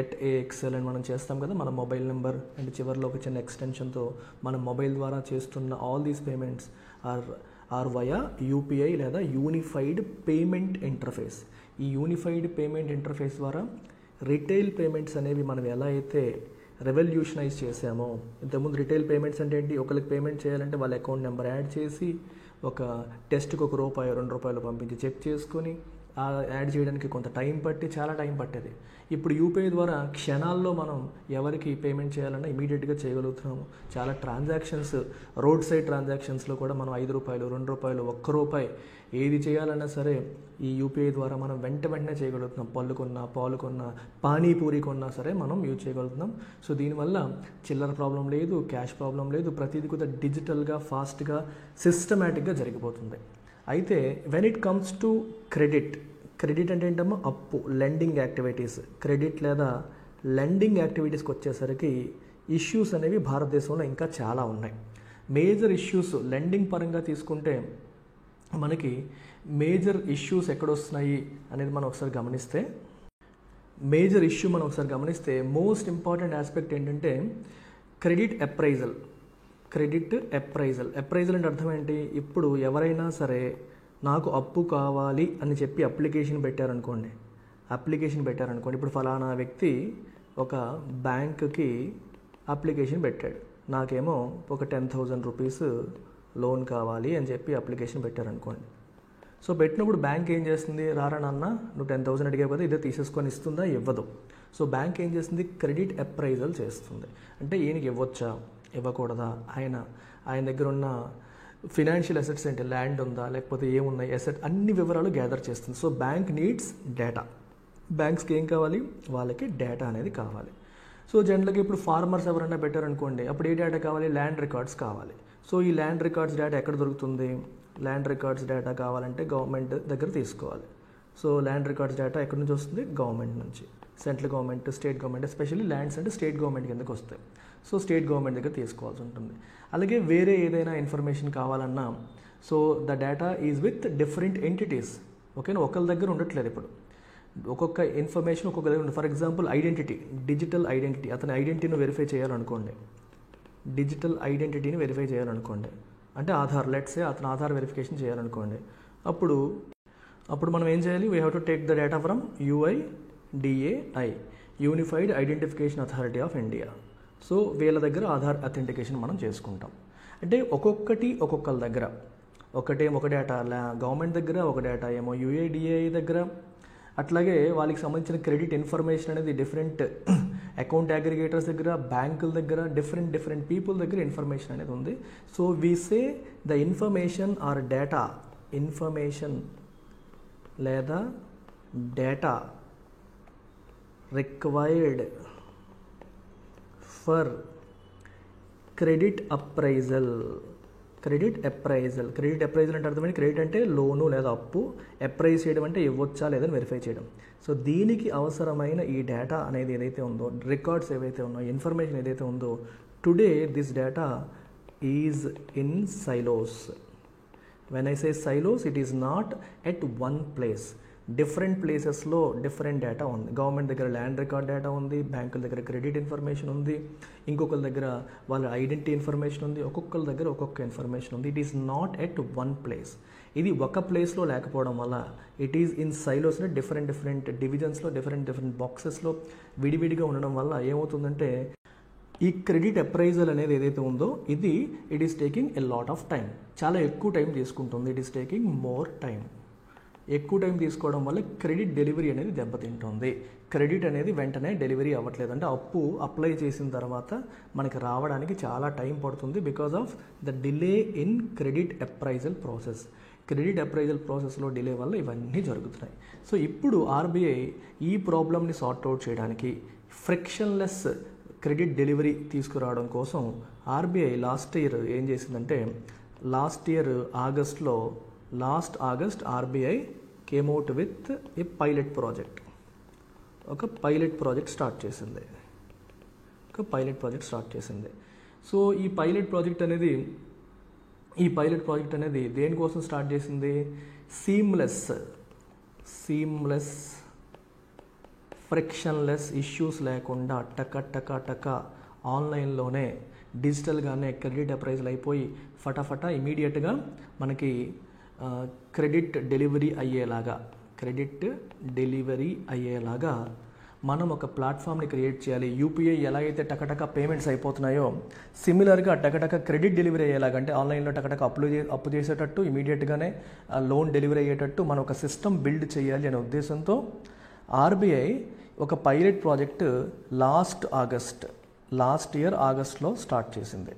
ఎట్ AXL అని మనం చేస్తాం కదా. మన మొబైల్ నెంబర్ అండ్ చివరిలో ఒక చిన్న ఎక్స్టెన్షన్తో మనం మొబైల్ ద్వారా చేస్తున్న all these payments are via UPI లేదా యూనిఫైడ్ పేమెంట్ ఇంటర్ఫేస్. ఈ యూనిఫైడ్ పేమెంట్ ఇంటర్ఫేస్ ద్వారా రిటైల్ పేమెంట్స్ అనేవి మనం ఎలా అయితే రెవల్యూషనైజ్ చేసామో, ఇంతకుముందు రిటైల్ పేమెంట్స్ అంటే ఏంటి? ఒకరికి పేమెంట్ చేయాలంటే వాళ్ళ అకౌంట్ నెంబర్ యాడ్ చేసి ఒక టెస్ట్కి ₹1, ₹2 పంపించి చెక్ చేసుకొని యాడ్ చేయడానికి కొంత చాలా టైం పట్టేది. ఇప్పుడు యూపీఐ ద్వారా క్షణాల్లో మనం ఎవరికి పేమెంట్ చేయాలన్నా ఇమీడియట్గా చేయగలుగుతున్నాము. చాలా ట్రాన్సాక్షన్స్, రోడ్ సైడ్ ట్రాన్సాక్షన్స్లో కూడా మనం ₹5, ₹2, ₹1 ఏది చేయాలన్నా సరే ఈ యూపీఐ ద్వారా మనం వెంటనే చేయగలుగుతున్నాం. పళ్ళు కొన్నా, పాలు కొన్నా, పానీపూరి కొన్నా సరే మనం యూజ్ చేయగలుగుతున్నాం. సో దీనివల్ల చిల్లర ప్రాబ్లం లేదు, క్యాష్ ప్రాబ్లం లేదు, ప్రతిదీ కూడా డిజిటల్గా, ఫాస్ట్గా, సిస్టమేటిక్గా జరిగిపోతుంది. అయితే when it comes to credit అంటే ఏంటమ్మా? అప్పు, లెండింగ్ యాక్టివిటీస్. క్రెడిట్ లేదా లెండింగ్ యాక్టివిటీస్కి వచ్చేసరికి ఇష్యూస్ అనేవి భారతదేశంలో ఇంకా చాలా ఉన్నాయి. మేజర్ ఇష్యూస్ లెండింగ్ పరంగా తీసుకుంటే మనకి మేజర్ ఇష్యూస్ ఎక్కడొస్తున్నాయి అనేది మనం ఒకసారి గమనిస్తే మోస్ట్ ఇంపార్టెంట్ ఆస్పెక్ట్ ఏంటంటే క్రెడిట్ అప్రైజల్ అంటే అర్థం ఏంటి? ఇప్పుడు ఎవరైనా సరే నాకు అప్పు కావాలి అని చెప్పి అప్లికేషన్ పెట్టారనుకోండి, ఇప్పుడు ఫలానా వ్యక్తి ఒక బ్యాంకుకి అప్లికేషన్ పెట్టాడు, నాకేమో ఒక 10,000 రూపీస్ లోన్ కావాలి అని చెప్పి అప్లికేషన్ పెట్టారనుకోండి. సో పెట్టినప్పుడు బ్యాంక్ ఏం చేస్తుంది? రారా నాన్న, నువ్వు 10,000 అడిగావు కదా, ఇదే తీసేసుకొని ఇస్తుందా? ఇవ్వదు. సో బ్యాంక్ ఏం చేస్తుంది? క్రెడిట్ అప్రైజల్ చేస్తుంది. అంటే ఈయనకి ఇవ్వచ్చా, ఇవ్వకూడదా, ఆయన దగ్గర ఉన్న ఫినాన్షియల్ అసెట్స్ ఏంటి, ల్యాండ్ ఉందా, లేకపోతే ఏమున్నాయి అసెట్, అన్ని వివరాలు గ్యాదర్ చేస్తుంది. So bank needs data. బ్యాంక్స్కి ఏం కావాలి? వాళ్ళకి డేటా అనేది కావాలి. సో జనరల్గా ఇప్పుడు ఫార్మర్స్ ఎవరైనా పెట్టారనుకోండి, అప్పుడు ఏ డేటా కావాలి? ల్యాండ్ రికార్డ్స్ కావాలి. సో ఈ ల్యాండ్ రికార్డ్స్ డేటా ఎక్కడ దొరుకుతుంది? ల్యాండ్ రికార్డ్స్ డేటా కావాలంటే గవర్నమెంట్ దగ్గర తీసుకోవాలి. సో ల్యాండ్ రికార్డ్స్ డేటా ఎక్కడి నుంచి వస్తుంది? గవర్నమెంట్ నుంచి. Central government, state government, especially lands అంటే స్టేట్ గవర్నమెంట్ కిందకి వస్తాయి. సో స్టేట్ గవర్నమెంట్ దగ్గర తీసుకోవాల్సి ఉంటుంది. అలాగే వేరే ఏదైనా ఇన్ఫర్మేషన్ కావాలన్నా, so the data is with different entities. ఓకేనా, ఒకరి దగ్గర ఉండట్లేదు. ఇప్పుడు ఒక్కొక్క ఇన్ఫర్మేషన్ ఒక్కొక్క దగ్గర ఉంటుంది. For example identity, digital identity, అతని ఐడెంటిటీని వెరిఫై చేయాలనుకోండి, అంటే ఆధార్, లెట్స్ సే అతను ఆధార్ వెరిఫికేషన్ చేయాలనుకోండి, అప్పుడు మనం ఏం చేయాలి? We have to take the data from UIDAI, unified identification authority of India. So వీళ్ళ దగ్గర ఆధార్ అథెంటికేషన్ మనం చేసుకుంటాం. అంటే ఒక్కొక్కరి దగ్గర ఒక డేటా గవర్నమెంట్ దగ్గర, ఒక డేటా ఏమో UIDAI దగ్గర. అట్లాగే వాళ్ళకి సంబంధించిన క్రెడిట్ ఇన్ఫర్మేషన్ అనేది డిఫరెంట్ అకౌంట్ అగ్రిగేటర్స్ దగ్గర, బ్యాంకుల దగ్గర, డిఫరెంట్ పీపుల్ దగ్గర ఇన్ఫర్మేషన్ అనేది ఉంది. So we say the information or information లేదా data required for credit appraisal అంటే అర్థమైంది. క్రెడిట్ అంటే లోను లేదా అప్పు, అప్రైజ్ చేయడం అంటే ఇవ్వచ్చా లేదని వెరిఫై చేయడం. సో దీనికి అవసరమైన ఈ డేటా అనేది ఏదైతే ఉందో, రికార్డ్స్ ఏవైతే ఉన్నాయో, ఇన్ఫర్మేషన్ ఏదైతే ఉందో, today this data is in silos. When I say silos, it is not at one place. Different ప్లేసెస్లో డిఫరెంట్ డేటా ఉంది. గవర్నమెంట్ దగ్గర ల్యాండ్ రికార్డ్ డేటా ఉంది, బ్యాంకుల దగ్గర క్రెడిట్ ఇన్ఫర్మేషన్ ఉంది, ఇంకొకరి దగ్గర వాళ్ళ ఐడెంటిటీ ఇన్ఫర్మేషన్ ఉంది, ఒక్కొక్కరి దగ్గర ఒక్కొక్క ఇన్ఫర్మేషన్ ఉంది. It is not at one place. ఇది ఒక ప్లేస్లో లేకపోవడం వల్ల it is in silos, different డివిజన్స్లో, డిఫరెంట్ బాక్సెస్లో విడివిడిగా ఉండడం వల్ల ఏమవుతుందంటే ఈ క్రెడిట్ అప్రైజల్ అనేది ఏదైతే ఉందో it is taking a lot of time. చాలా ఎక్కువ టైం తీసుకుంటుంది. It is taking more time. ఎక్కువ టైం తీసుకోవడం వల్ల క్రెడిట్ డెలివరీ అనేది దెబ్బతింటుంది. క్రెడిట్ అనేది వెంటనే డెలివరీ అవ్వట్లేదు. అంటే అప్పు అప్లై చేసిన తర్వాత మనకి రావడానికి చాలా టైం పడుతుంది because of the delay in credit appraisal process. Credit appraisal ప్రాసెస్లో డిలే వల్ల ఇవన్నీ జరుగుతున్నాయి. సో ఇప్పుడు ఆర్బీఐ ఈ ప్రాబ్లమ్ని సార్ట్అవుట్ చేయడానికి ఫ్రిక్షన్లెస్ క్రెడిట్ డెలివరీ తీసుకురావడం కోసం ఆర్బీఐ లాస్ట్ ఇయర్ ఏం చేసిందంటే, last August RBI came out with a pilot project. ఒక పైలట్ ప్రాజెక్ట్ స్టార్ట్ చేసింది. సో ఈ పైలట్ ప్రాజెక్ట్ అనేది దేనికోసం స్టార్ట్ చేసింది? సీమ్లెస్ ఫ్రిక్షన్లెస్ ఇష్యూస్ లేకుండా టక ఆన్లైన్లోనే డిజిటల్గానే క్రెడిట్ అప్రైజల్ అయిపోయి ఫటాఫటా ఇమీడియట్గా మనకి క్రెడిట్ డెలివరీ అయ్యేలాగా మనం ఒక ప్లాట్ఫామ్ని క్రియేట్ చేయాలి. యూపీఐ ఎలా అయితే టకటక పేమెంట్స్ అయిపోతున్నాయో సిమిలర్గా టకటక క్రెడిట్ డెలివరీ అయ్యేలాగా, అంటే ఆన్లైన్లో టకటక అప్పు చేసేటట్టు ఇమీడియట్గానే లోన్ డెలివరీ అయ్యేటట్టు మనం ఒక సిస్టమ్ బిల్డ్ చేయాలి అనే ఉద్దేశంతో ఆర్బీఐ ఒక పైలట్ ప్రాజెక్ట్ లాస్ట్ ఇయర్ ఆగస్ట్లో స్టార్ట్ చేసింది.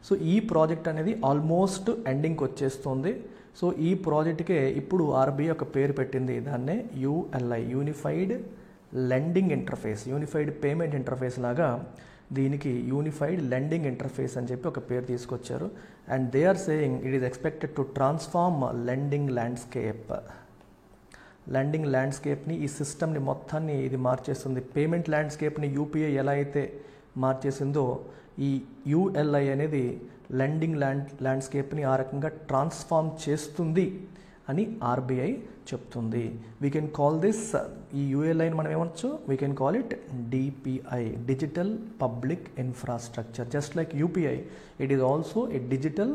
సో ఈ ప్రాజెక్ట్ అనేది ఆల్మోస్ట్ ఎండింగ్కి వచ్చేస్తుంది. సో ఈ ప్రాజెక్ట్కే ఇప్పుడు ఆర్బీఐ ఒక పేరు పెట్టింది. దాన్నే ULI, unified lending interface, unified payment interface లాగా దీనికి యూనిఫైడ్ లెండింగ్ ఇంటర్ఫేస్ అని చెప్పి ఒక పేరు తీసుకొచ్చారు. And they are saying it is expected to transform lending ల్యాండ్స్కేప్ని, ఈ సిస్టమ్ని మొత్తాన్ని ఇది మార్చేస్తుంది. పేమెంట్ ల్యాండ్స్కేప్ని యూపీఐ ఎలా అయితే మార్చేసిందో ఈ యుఎల్ఐ అనేది లెండింగ్ ల్యాండ్స్కేప్ని ఆ రకంగా ట్రాన్స్ఫార్మ్ చేస్తుంది అని ఆర్బీఐ చెప్తుంది. వీ కెన్ కాల్ దిస్, ఈ యుఎల్ఐని మనం ఏమనొచ్చు, we can call it DPI, digital public infrastructure. Just like UPI, it is also a digital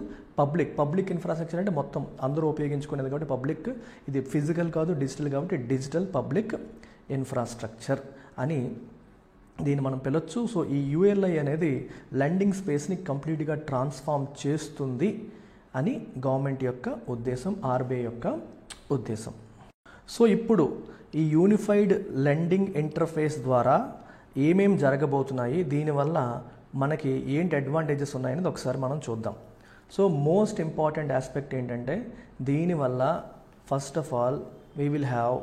public infrastructure అంటే మొత్తం అందరూ ఉపయోగించుకునేది కాబట్టి పబ్లిక్, ఇది ఫిజికల్ కాదు డిజిటల్ కాబట్టి డిజిటల్ పబ్లిక్ ఇన్ఫ్రాస్ట్రక్చర్ అని దీన్ని మనం పిలవచ్చు. సో ఈ యుఎల్ఐ అనేది లెండింగ్ స్పేస్ని కంప్లీట్గా ట్రాన్స్ఫార్మ్ చేస్తుంది అని గవర్నమెంట్ యొక్క ఉద్దేశం, ఆర్బీఐ యొక్క ఉద్దేశం. సో ఇప్పుడు ఈ యూనిఫైడ్ లెండింగ్ ఇంటర్ఫేస్ ద్వారా ఏమేం జరగబోతున్నాయి, దీనివల్ల మనకి ఏంటి అడ్వాంటేజెస్ ఉన్నాయనేది ఒకసారి మనం చూద్దాం. సో మోస్ట్ ఇంపార్టెంట్ ఆస్పెక్ట్ ఏంటంటే దీనివల్ల first of all we will have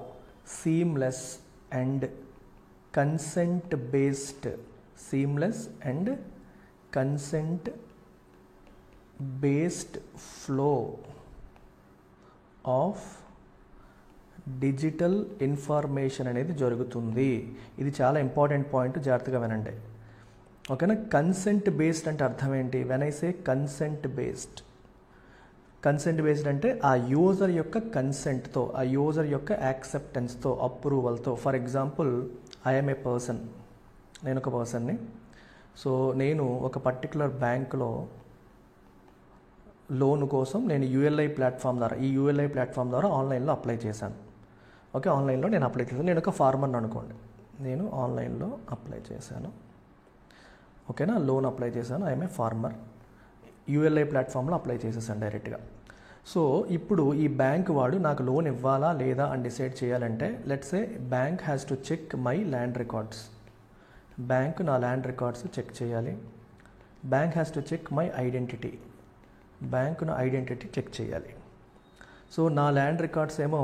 seamless and consent based flow of digital information అనేది జరుగుతుంది. ఇది చాలా ఇంపార్టెంట్ పాయింట్, జాగ్రత్తగా వినండి. ఓకేనా. కన్సెంట్ బేస్డ్ అంటే అర్థం ఏంటి? When I say consent based అంటే ఆ యూజర్ యొక్క కన్సెంట్తో, ఆ యూజర్ యొక్క యాక్సెప్టెన్స్తో, అప్రూవల్తో. For example, I'm a person, నేను ఒక పర్సన్ని. సో నేను ఒక పర్టికులర్ బ్యాంకులో లోన్ కోసం నేను యూఎల్ఐ ప్లాట్ఫామ్ ద్వారా ఆన్లైన్లో అప్లై చేశాను. ఓకే, ఆన్లైన్లో నేను అప్లై చేశాను. నేను ఒక ఫార్మర్ని అనుకోండి, నేను ఆన్లైన్లో అప్లై చేశాను. ఓకేనా, లోన్ అప్లై చేశాను. ఐఎమ్ ఏ ఫార్మర్, యూఎల్ఐ ప్లాట్ఫామ్లో అప్లై చేసేసాను డైరెక్ట్గా. సో ఇప్పుడు ఈ బ్యాంక్ వాడు నాకు లోన్ ఇవ్వాలా లేదా అని డిసైడ్ చేయాలంటే, let's say bank has to check my land records. Bank నా ల్యాండ్ రికార్డ్స్ చెక్ చేయాలి. Bank has to check my identity. Bank నా ఐడెంటిటీ చెక్ చేయాలి. సో నా ల్యాండ్ రికార్డ్స్ ఏమో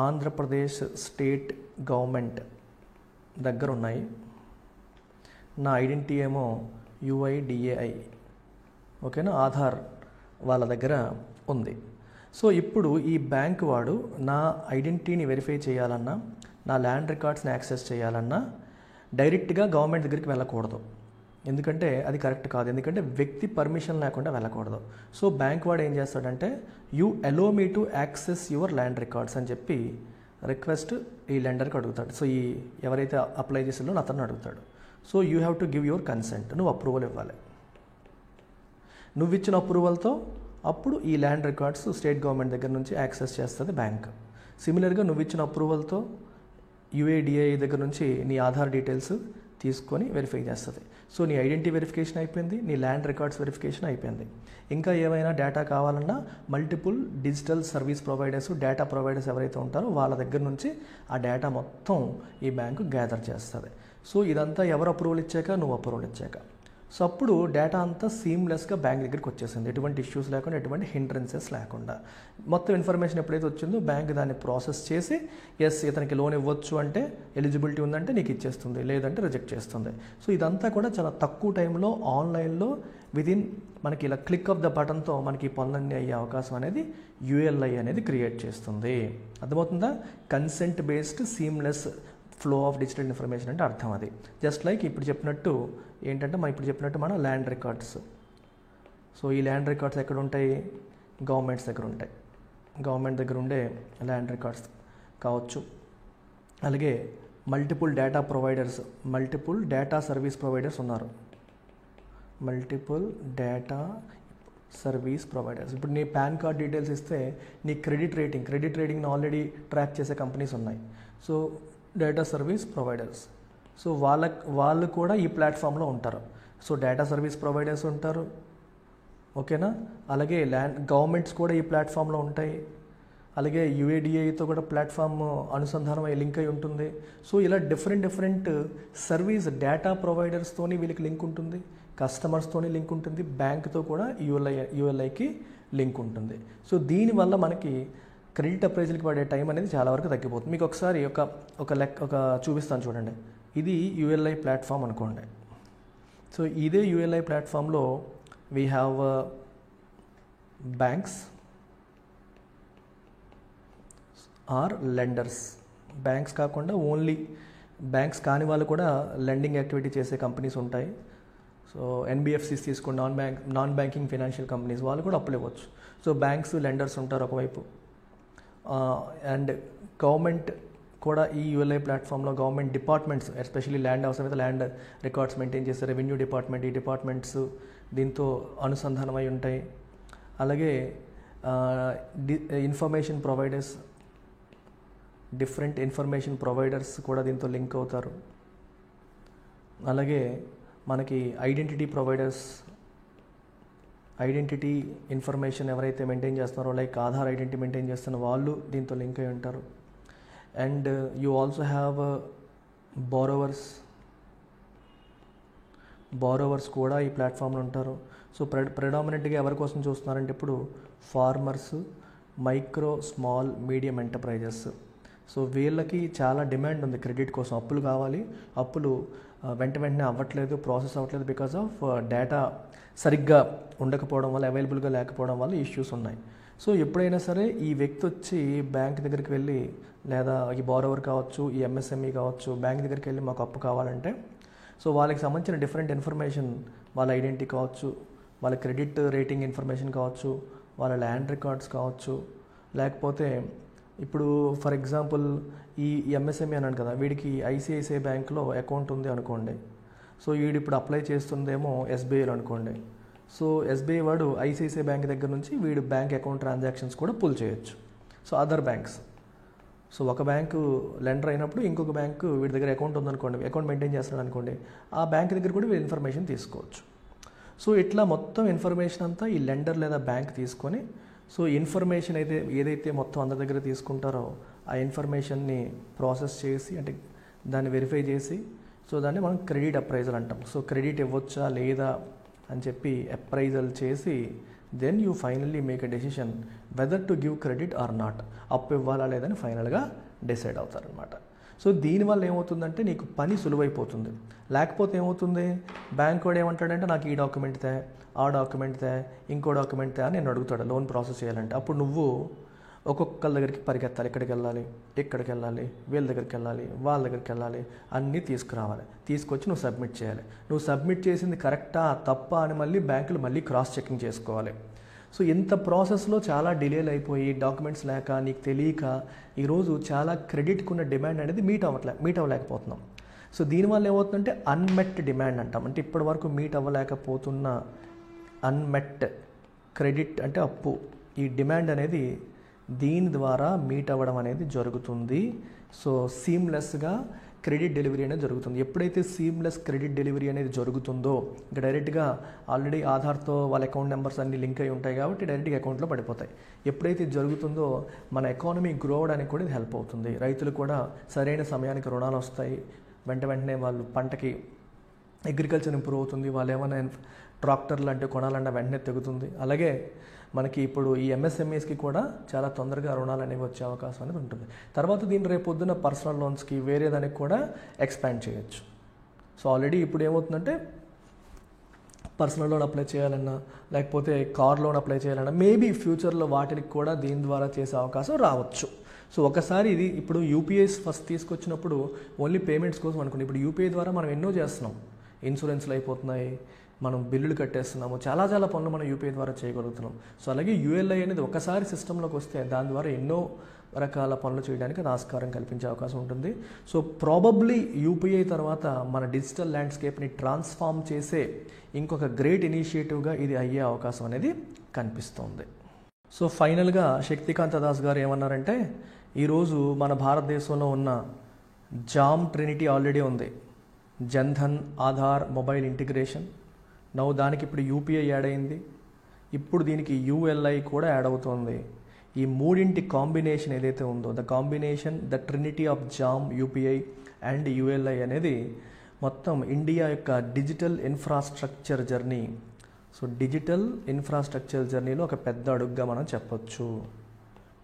ఆంధ్రప్రదేశ్ స్టేట్ గవర్నమెంట్ దగ్గర ఉన్నాయి. నా ఐడెంటిటీ ఏమో యుఐడిఏఐ, ఓకేనా, ఆధార్ వాళ్ళ దగ్గర ఉంది. సో ఇప్పుడు ఈ బ్యాంక్ వాడు నా ఐడెంటిటీని వెరిఫై చేయాలన్నా, నా ల్యాండ్ రికార్డ్స్ని యాక్సెస్ చేయాలన్నా డైరెక్ట్గా గవర్నమెంట్ దగ్గరికి వెళ్ళకూడదు. ఎందుకంటే అది కరెక్ట్ కాదు, ఎందుకంటే వ్యక్తి పర్మిషన్ లేకుండా వెళ్ళకూడదు. సో బ్యాంక్ వాడు ఏం చేస్తాడంటే, you allow me to access your land records అని చెప్పి రిక్వెస్ట్ ఈ లెండర్కి అడుగుతాడు. సో ఈ ఎవరైతే అప్లై చేసిందో అతను అడుగుతాడు. So you have to give your consent, నువ్వు అప్రూవల్ ఇవ్వాలి. నువ్వు ఇచ్చిన అప్రూవల్తో అప్పుడు ఈ ల్యాండ్ రికార్డ్స్ స్టేట్ గవర్నమెంట్ దగ్గర నుంచి యాక్సెస్ చేస్తుంది బ్యాంక్. సిమిలర్గా నువ్వు ఇచ్చిన అప్రూవల్తో యుఐడిఐ దగ్గర నుంచి నీ ఆధార్ డీటెయిల్స్ తీసుకొని వెరిఫై చేస్తుంది. సో నీ ఐడెంటిటీ వెరిఫికేషన్ అయిపోయింది, నీ ల్యాండ్ రికార్డ్స్ వెరిఫికేషన్ అయిపోయింది. ఇంకా ఏమైనా డేటా కావాలన్నా multiple digital service providers, data providers ఎవరైతే ఉంటారో వాళ్ళ దగ్గర నుంచి ఆ డేటా మొత్తం ఈ బ్యాంకు గ్యాదర్ చేస్తుంది. సో ఇదంతా ఎవరు అప్రూవల్ ఇచ్చాక, నువ్వు అప్రూవల్ ఇచ్చాక. సో అప్పుడు డేటా అంతా సీమ్లెస్గా బ్యాంక్ దగ్గరికి వచ్చేసింది, ఎటువంటి ఇష్యూస్ లేకుండా, ఎటువంటి హిండ్రెన్సెస్ లేకుండా. మొత్తం ఇన్ఫర్మేషన్ ఎప్పుడైతే వచ్చిందో బ్యాంక్ దాన్ని ప్రాసెస్ చేసి, ఎస్ ఇతనికి లోన్ ఇవ్వచ్చు అంటే, ఎలిజిబిలిటీ ఉందంటే నీకు ఇచ్చేస్తుంది, లేదంటే రిజెక్ట్ చేస్తుంది. సో ఇదంతా కూడా చాలా తక్కువ టైంలో ఆన్లైన్లో విదిన్ మనకి ఇలా క్లిక్ ఆఫ్ ద బటన్తో మనకి పనులన్నీ అయ్యే అవకాశం అనేది యుఎల్ఐ అనేది క్రియేట్ చేస్తుంది. అర్థమవుతుందా? Consent based seamless flow of digital information అంటే అర్థం అది. జస్ట్ లైక్ ఇప్పుడు చెప్పినట్టు ఏంటంటే, మన ల్యాండ్ రికార్డ్స్. సో ఈ ల్యాండ్ రికార్డ్స్ ఎక్కడ ఉంటాయి? గవర్నమెంట్స్ దగ్గర ఉంటాయి. గవర్నమెంట్ దగ్గర ఉండే ల్యాండ్ రికార్డ్స్ కావచ్చు. అలాగే multiple data providers, multiple data service providers ఉన్నారు. Multiple data service providers. ఇప్పుడు నీ పాన్ కార్డ్ డీటెయిల్స్ ఇస్తే నీ క్రెడిట్ రేటింగ్ని ఆల్రెడీ ట్రాక్ చేసే కంపెనీస్ ఉన్నాయి. So data service providers, so వాళ్ళు కూడా ఈ ప్లాట్ఫామ్లో ఉంటారు. సో డేటా సర్వీస్ ప్రొవైడర్స్ ఉంటారు, ఓకేనా. అలాగే గవర్నమెంట్స్ కూడా ఈ ప్లాట్ఫామ్లో ఉంటాయి. అలాగే యుఐడిఐతో కూడా ప్లాట్ఫామ్ అనుసంధానం అయ్యి లింక్ అయి ఉంటుంది. సో ఇలా డిఫరెంట్ సర్వీస్ డేటా ప్రొవైడర్స్తోని వీళ్ళకి లింక్ ఉంటుంది, కస్టమర్స్తోని లింక్ ఉంటుంది, బ్యాంక్తో కూడా యుఎల్ఐకి లింక్ ఉంటుంది. సో దీనివల్ల మనకి క్రెడిట్ అప్రైజల్కి పడే టైం అనేది చాలా వరకు తగ్గిపోతుంది. మీకు ఒకసారి ఒక చూపిస్తాను చూడండి. ఇది యుఎల్ఐ ప్లాట్ఫామ్ అనుకోండి. సో ఇదే యుఎల్ఐ ప్లాట్ఫామ్లో we have banks or lenders. Banks కాకుండా ఓన్లీ బ్యాంక్స్ కాని వాళ్ళు కూడా లెండింగ్ యాక్టివిటీ చేసే కంపెనీస్ ఉంటాయి. సో ఎన్బిఎఫ్సిస్ తీసుకోండి, నాన్ బ్యాంకింగ్ ఫైనాన్షియల్ కంపెనీస్, వాళ్ళు కూడా అప్పులు ఇవ్వచ్చు. సో బ్యాంక్స్, లెండర్స్ ఉంటారు ఒకవైపు. అండ్ గవర్నమెంట్ కూడా ఈ యూఎల్ఐ ప్లాట్ఫామ్లో గవర్నమెంట్ డిపార్ట్మెంట్స్, ఎస్పెషల్లీ ల్యాండ్ అవసరమైతే ల్యాండ్ రికార్డ్స్ మెయింటైన్ చేసే రెవెన్యూ డిపార్ట్మెంట్, ఈ డిపార్ట్మెంట్స్ దీంతో అనుసంధానమై ఉంటాయి. అలాగే information providers, different information providers కూడా దీంతో లింక్ అవుతారు. అలాగే మనకి ఐడెంటిటీ ప్రొవైడర్స్, ఐడెంటిటీ ఇన్ఫర్మేషన్ ఎవరైతే మెయింటైన్ చేస్తున్నారో, లైక్ ఆధార్ ఐడెంటిటీ మెయింటైన్ చేస్తున్న వాళ్ళు దీంతో లింక్ అయి ఉంటారు. And you also have borrowers కూడా ఈ ప్లాట్ఫామ్లో ఉంటారు. సో ప్రెడామినెంట్గా ఎవరి కోసం చూస్తున్నారంటే ఇప్పుడు farmers, micro, small, medium enterprises. So వీళ్ళకి చాలా డిమాండ్ ఉంది క్రెడిట్ కోసం. అప్పులు కావాలి, అప్పులు వెంటనే అవ్వట్లేదు, ప్రాసెస్ అవ్వట్లేదు, బికాస్ ఆఫ్ డేటా సరిగ్గా ఉండకపోవడం వల్ల, అవైలబుల్గా లేకపోవడం వల్ల ఇష్యూస్ ఉన్నాయి. సో ఎప్పుడైనా సరే ఈ వ్యక్తి వచ్చి బ్యాంక్ దగ్గరికి వెళ్ళి, లేదా ఈ బారోవర్ కావచ్చు, ఈ ఎంఎస్ఎంఈ కావచ్చు, బ్యాంక్ దగ్గరికి వెళ్ళి మాకు అప్పు కావాలంటే, సో వాళ్ళకి సంబంధించిన డిఫరెంట్ ఇన్ఫర్మేషన్, వాళ్ళ ఐడెంటిటీ కావచ్చు, వాళ్ళ క్రెడిట్ రేటింగ్ ఇన్ఫర్మేషన్ కావచ్చు, వాళ్ళ ల్యాండ్ రికార్డ్స్ కావచ్చు, లేకపోతే ఇప్పుడు ఫర్ ఎగ్జాంపుల్ ఈ ఎంఎస్ఎంఈ అన్నాను కదా, వీడికి ఐసిఐసిఐ బ్యాంక్లో అకౌంట్ ఉంది అనుకోండి. సో వీడు ఇప్పుడు అప్లై చేస్తుందేమో ఎస్బీఐలో అనుకోండి. సో ఎస్బీఐ వాడు ఐసిఐసిఐ బ్యాంక్ దగ్గర నుంచి వీడు బ్యాంక్ అకౌంట్ ట్రాన్సాక్షన్స్ కూడా పుల్ చేయొచ్చు. సో అదర్ బ్యాంక్స్, సో ఒక బ్యాంకు లెండర్ అయినప్పుడు ఇంకొక బ్యాంకు వీడి దగ్గర అకౌంట్ ఉందనుకోండి, అకౌంట్ మెయింటైన్ చేస్తున్నాడు అనుకోండి, ఆ బ్యాంక్ దగ్గర కూడా వీళ్ళు ఇన్ఫర్మేషన్ తీసుకోవచ్చు. సో ఇట్లా మొత్తం ఇన్ఫర్మేషన్ అంతా ఈ లెండర్ లేదా బ్యాంక్ తీసుకొని, సో ఇన్ఫర్మేషన్ ఏదైతే మొత్తం అందరి దగ్గర తీసుకుంటారో ఆ ఇన్ఫర్మేషన్ని ప్రాసెస్ చేసి, అంటే దాన్ని వెరిఫై చేసి, సో దాన్ని మనం క్రెడిట్ అప్రైజల్ అంటాం. సో క్రెడిట్ ఇవ్వచ్చా లేదా అని చెప్పి అప్రైజల్ చేసి, then you finally make a decision whether to give credit or not, అప్పు ఇవ్వాలా లేదని ఫైనల్గా డిసైడ్ అవుతారనమాట. సో దీనివల్ల ఏమవుతుందంటే నీకు పని సులువైపోతుంది. లేకపోతే ఏమవుతుంది, బ్యాంక్ వాడు ఏమంటాడంటే నాకు ఈ డాక్యుమెంట్ తే, ఆ డాక్యుమెంట్ తే, ఇంకో డాక్యుమెంట్ తే అని నేను అడుగుతాడు లోన్ ప్రాసెస్ చేయాలంటే. అప్పుడు నువ్వు ఒక్కొక్కళ్ళ దగ్గరికి పరిగెత్తాలి, ఇక్కడికి వెళ్ళాలి, ఇక్కడికి వెళ్ళాలి, వీళ్ళ దగ్గరికి వెళ్ళాలి, వాళ్ళ దగ్గరికి వెళ్ళాలి, అన్నీ తీసుకురావాలి, తీసుకొచ్చి నువ్వు సబ్మిట్ చేయాలి. నువ్వు సబ్మిట్ చేసింది కరెక్టా తప్పా అని మళ్ళీ బ్యాంకులు మళ్ళీ క్రాస్ చెకింగ్ చేసుకోవాలి. సో ఇంత ప్రాసెస్లో చాలా డిలేలు అయిపోయి, డాక్యుమెంట్స్ లేక, నీకు తెలియక ఈరోజు చాలా క్రెడిట్కి ఉన్న డిమాండ్ అనేది మీట్ అవ్వలేకపోతున్నాం. సో దీనివల్ల ఏమవుతుందంటే అన్మెట్ డిమాండ్ అంటాం. అంటే ఇప్పటి వరకు మీట్ అవ్వలేకపోతున్న అన్మెట్ క్రెడిట్ అంటే అప్పు, ఈ డిమాండ్ అనేది దీని ద్వారా మీట్ అవ్వడం అనేది జరుగుతుంది. సో సీమ్లెస్గా క్రెడిట్ డెలివరీ అనేది జరుగుతుంది. ఎప్పుడైతే సీమ్లెస్ క్రెడిట్ డెలివరీ అనేది జరుగుతుందో, ఇంకా డైరెక్ట్గా ఆల్రెడీ ఆధార్తో వాళ్ళ అకౌంట్ నెంబర్స్ అన్నీ లింక్ అయి ఉంటాయి కాబట్టి డైరెక్ట్గా అకౌంట్లో పడిపోతాయి. ఎప్పుడైతే ఇది జరుగుతుందో మన ఎకానమీ గ్రో అవ్వడానికి కూడా ఇది హెల్ప్ అవుతుంది. రైతులు కూడా సరైన సమయానికి రుణాలు వస్తాయి, వెంటనే వాళ్ళు పంటకి అగ్రికల్చర్ ఇంప్రూవ్ అవుతుంది, వాళ్ళు ఏమైనా ట్రాక్టర్లు అంటే కొనాలన్నా వెంటనే తెగుతుంది. అలాగే మనకి ఇప్పుడు ఈ ఎంఎస్ఎంఈస్కి కూడా చాలా తొందరగా రుణాలు అనేవి వచ్చే అవకాశం అనేది ఉంటుంది. తర్వాత దీన్ని రేపొద్దున పర్సనల్ లోన్స్కి వేరే దానికి కూడా ఎక్స్పాండ్ చేయొచ్చు. సో ఆల్రెడీ ఇప్పుడు ఏమవుతుందంటే పర్సనల్ లోన్ అప్లై చేయాలన్నా, లేకపోతే కార్ లోన్ అప్లై చేయాలన్నా, మేబీ ఫ్యూచర్లో వాటికి కూడా దీని ద్వారా చేసే అవకాశం రావచ్చు. సో ఒకసారి ఇది ఇప్పుడు యూపీఐస్ ఫస్ట్ తీసుకొచ్చినప్పుడు ఓన్లీ పేమెంట్స్ కోసం అనుకోండి. ఇప్పుడు యూపీఐ ద్వారా మనం ఎన్నో చేస్తున్నాం, ఇన్సూరెన్స్లు అయిపోతున్నాయి, మనం బిల్లులు కట్టేస్తున్నాము, చాలా పనులు మనం యూపీఐ ద్వారా చేయగలుగుతున్నాం. సో అలాగే యూఎల్ఐ అనేది ఒకసారి సిస్టంలోకి వస్తే దాని ద్వారా ఎన్నో రకాల పనులు చేయడానికి అది ఆస్కారం కల్పించే అవకాశం ఉంటుంది. సో ప్రాబబ్లీ యూపీఐ తర్వాత మన డిజిటల్ ల్యాండ్స్కేప్ని ట్రాన్స్ఫార్మ్ చేసే ఇంకొక గ్రేట్ ఇనిషియేటివ్గా ఇది అయ్యే అవకాశం అనేది కనిపిస్తోంది. సో ఫైనల్గా శక్తికాంత దాస్ గారు ఏమన్నారంటే, ఈరోజు మన భారతదేశంలో ఉన్న జామ్ ట్రినిటీ ఆల్రెడీ ఉంది, జన్ధన్, ఆధార్, మొబైల్ ఇంటిగ్రేషన్. దానికి ఇప్పుడు యూపీఐ యాడ్ అయింది, ఇప్పుడు దీనికి యూఎల్ఐ కూడా యాడ్ అవుతుంది. ఈ మూడింటి కాంబినేషన్ ఏదైతే ఉందో, the trinity of JAM, UPI and ULI అనేది మొత్తం ఇండియా యొక్క digital infrastructure journey. So digital infrastructure జర్నీలో ఒక పెద్ద అడుగుగా మనం చెప్పొచ్చు.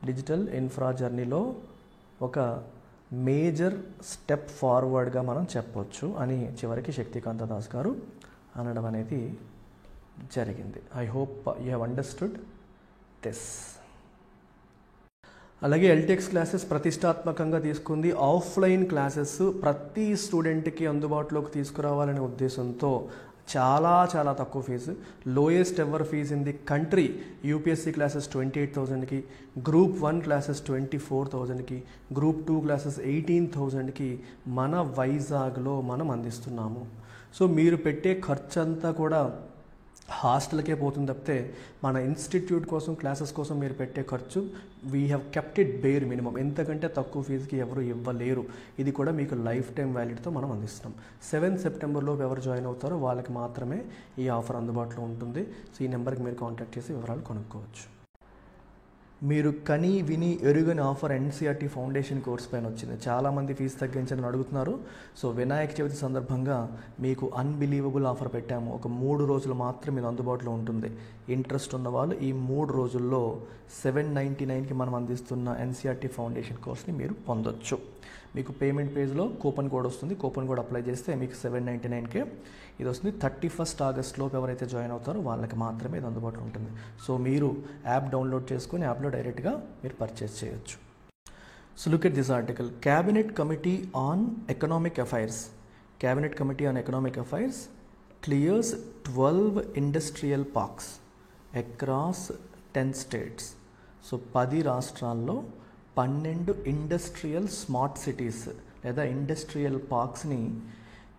డిజిటల్ ఇన్ఫ్రా జర్నీలో ఒక మేజర్ స్టెప్ ఫార్వర్డ్గా మనం చెప్పొచ్చు అని చివరికి శక్తికాంత దాస్ గారు అనడం అనేది జరిగింది. I hope you have understood this. అలాగే ఎల్టెక్స్ క్లాసెస్ ప్రతిష్టాత్మకంగా తీసుకుంది. ఆఫ్లైన్ క్లాసెస్ ప్రతి స్టూడెంట్కి అందుబాటులోకి తీసుకురావాలనే ఉద్దేశంతో చాలా చాలా తక్కువ fee, lowest ever fee in the country. UPSC classes 28,000కి, గ్రూప్ 1 క్లాసెస్ 24,000కి, గ్రూప్ 2 క్లాసెస్ 18,000కి మన వైజాగ్లో మనం అందిస్తున్నాము. సో మీరు పెట్టే ఖర్చు అంతా కూడా హాస్టల్కే పోతుంది తప్పితే మన ఇన్స్టిట్యూట్ కోసం క్లాసెస్ కోసం మీరు పెట్టే ఖర్చు we have kept it bear minimum. ఎంతకంటే తక్కువ ఫీజుకి ఎవరు ఇవ్వలేరు. ఇది కూడా మీకు లైఫ్ టైం వ్యాలిడ్తో మనం అందిస్తున్నాం. 7 సెప్టెంబర్లో ఎవరు జాయిన్ అవుతారో వాళ్ళకి మాత్రమే ఈ ఆఫర్ అందుబాటులో ఉంటుంది. సో ఈ నెంబర్కి మీరు కాంటాక్ట్ చేసి వివరాలు కొనుక్కోవచ్చు. మీరు కని విని ఎరుగని ఆఫర్ ఎన్సీఆర్టీ ఫౌండేషన్ కోర్స్ పైన వచ్చింది. చాలామంది ఫీజు తగ్గించని అడుగుతున్నారు. సో వినాయక చవితి సందర్భంగా మీకు అన్బిలీవబుల్ ఆఫర్ పెట్టాము. ఒక 3 రోజులు మాత్రం ఇది అందుబాటులో ఉంటుంది. ఇంట్రెస్ట్ ఉన్న వాళ్ళు ఈ 3 రోజుల్లో 799కి మనం అందిస్తున్న ఎన్సీఆర్టీ ఫౌండేషన్ కోర్స్ని మీరు పొందొచ్చు. మీకు పేమెంట్ పేజ్లో కూపన్ కోడ్ వస్తుంది. కూపన్ కోడ్ అప్లై చేస్తే మీకు 799కే ఇది వస్తుంది. 31 ఆగస్టులోపు ఎవరైతే జాయిన్ అవుతారో వాళ్ళకి మాత్రమే ఇది అందుబాటులో ఉంటుంది. సో మీరు యాప్ డౌన్లోడ్ చేసుకొని యాప్లో డైరెక్ట్గా మీరు పర్చేస్ చేయొచ్చు. So look at this article. Cabinet committee on economic affairs. Cabinet committee on economic affairs clears 12 industrial parks across 10 states. So 10 రాష్ట్రాల్లో 12 ఇండస్ట్రియల్ స్మార్ట్ సిటీస్ లేదా ఇండస్ట్రియల్ పార్క్స్ని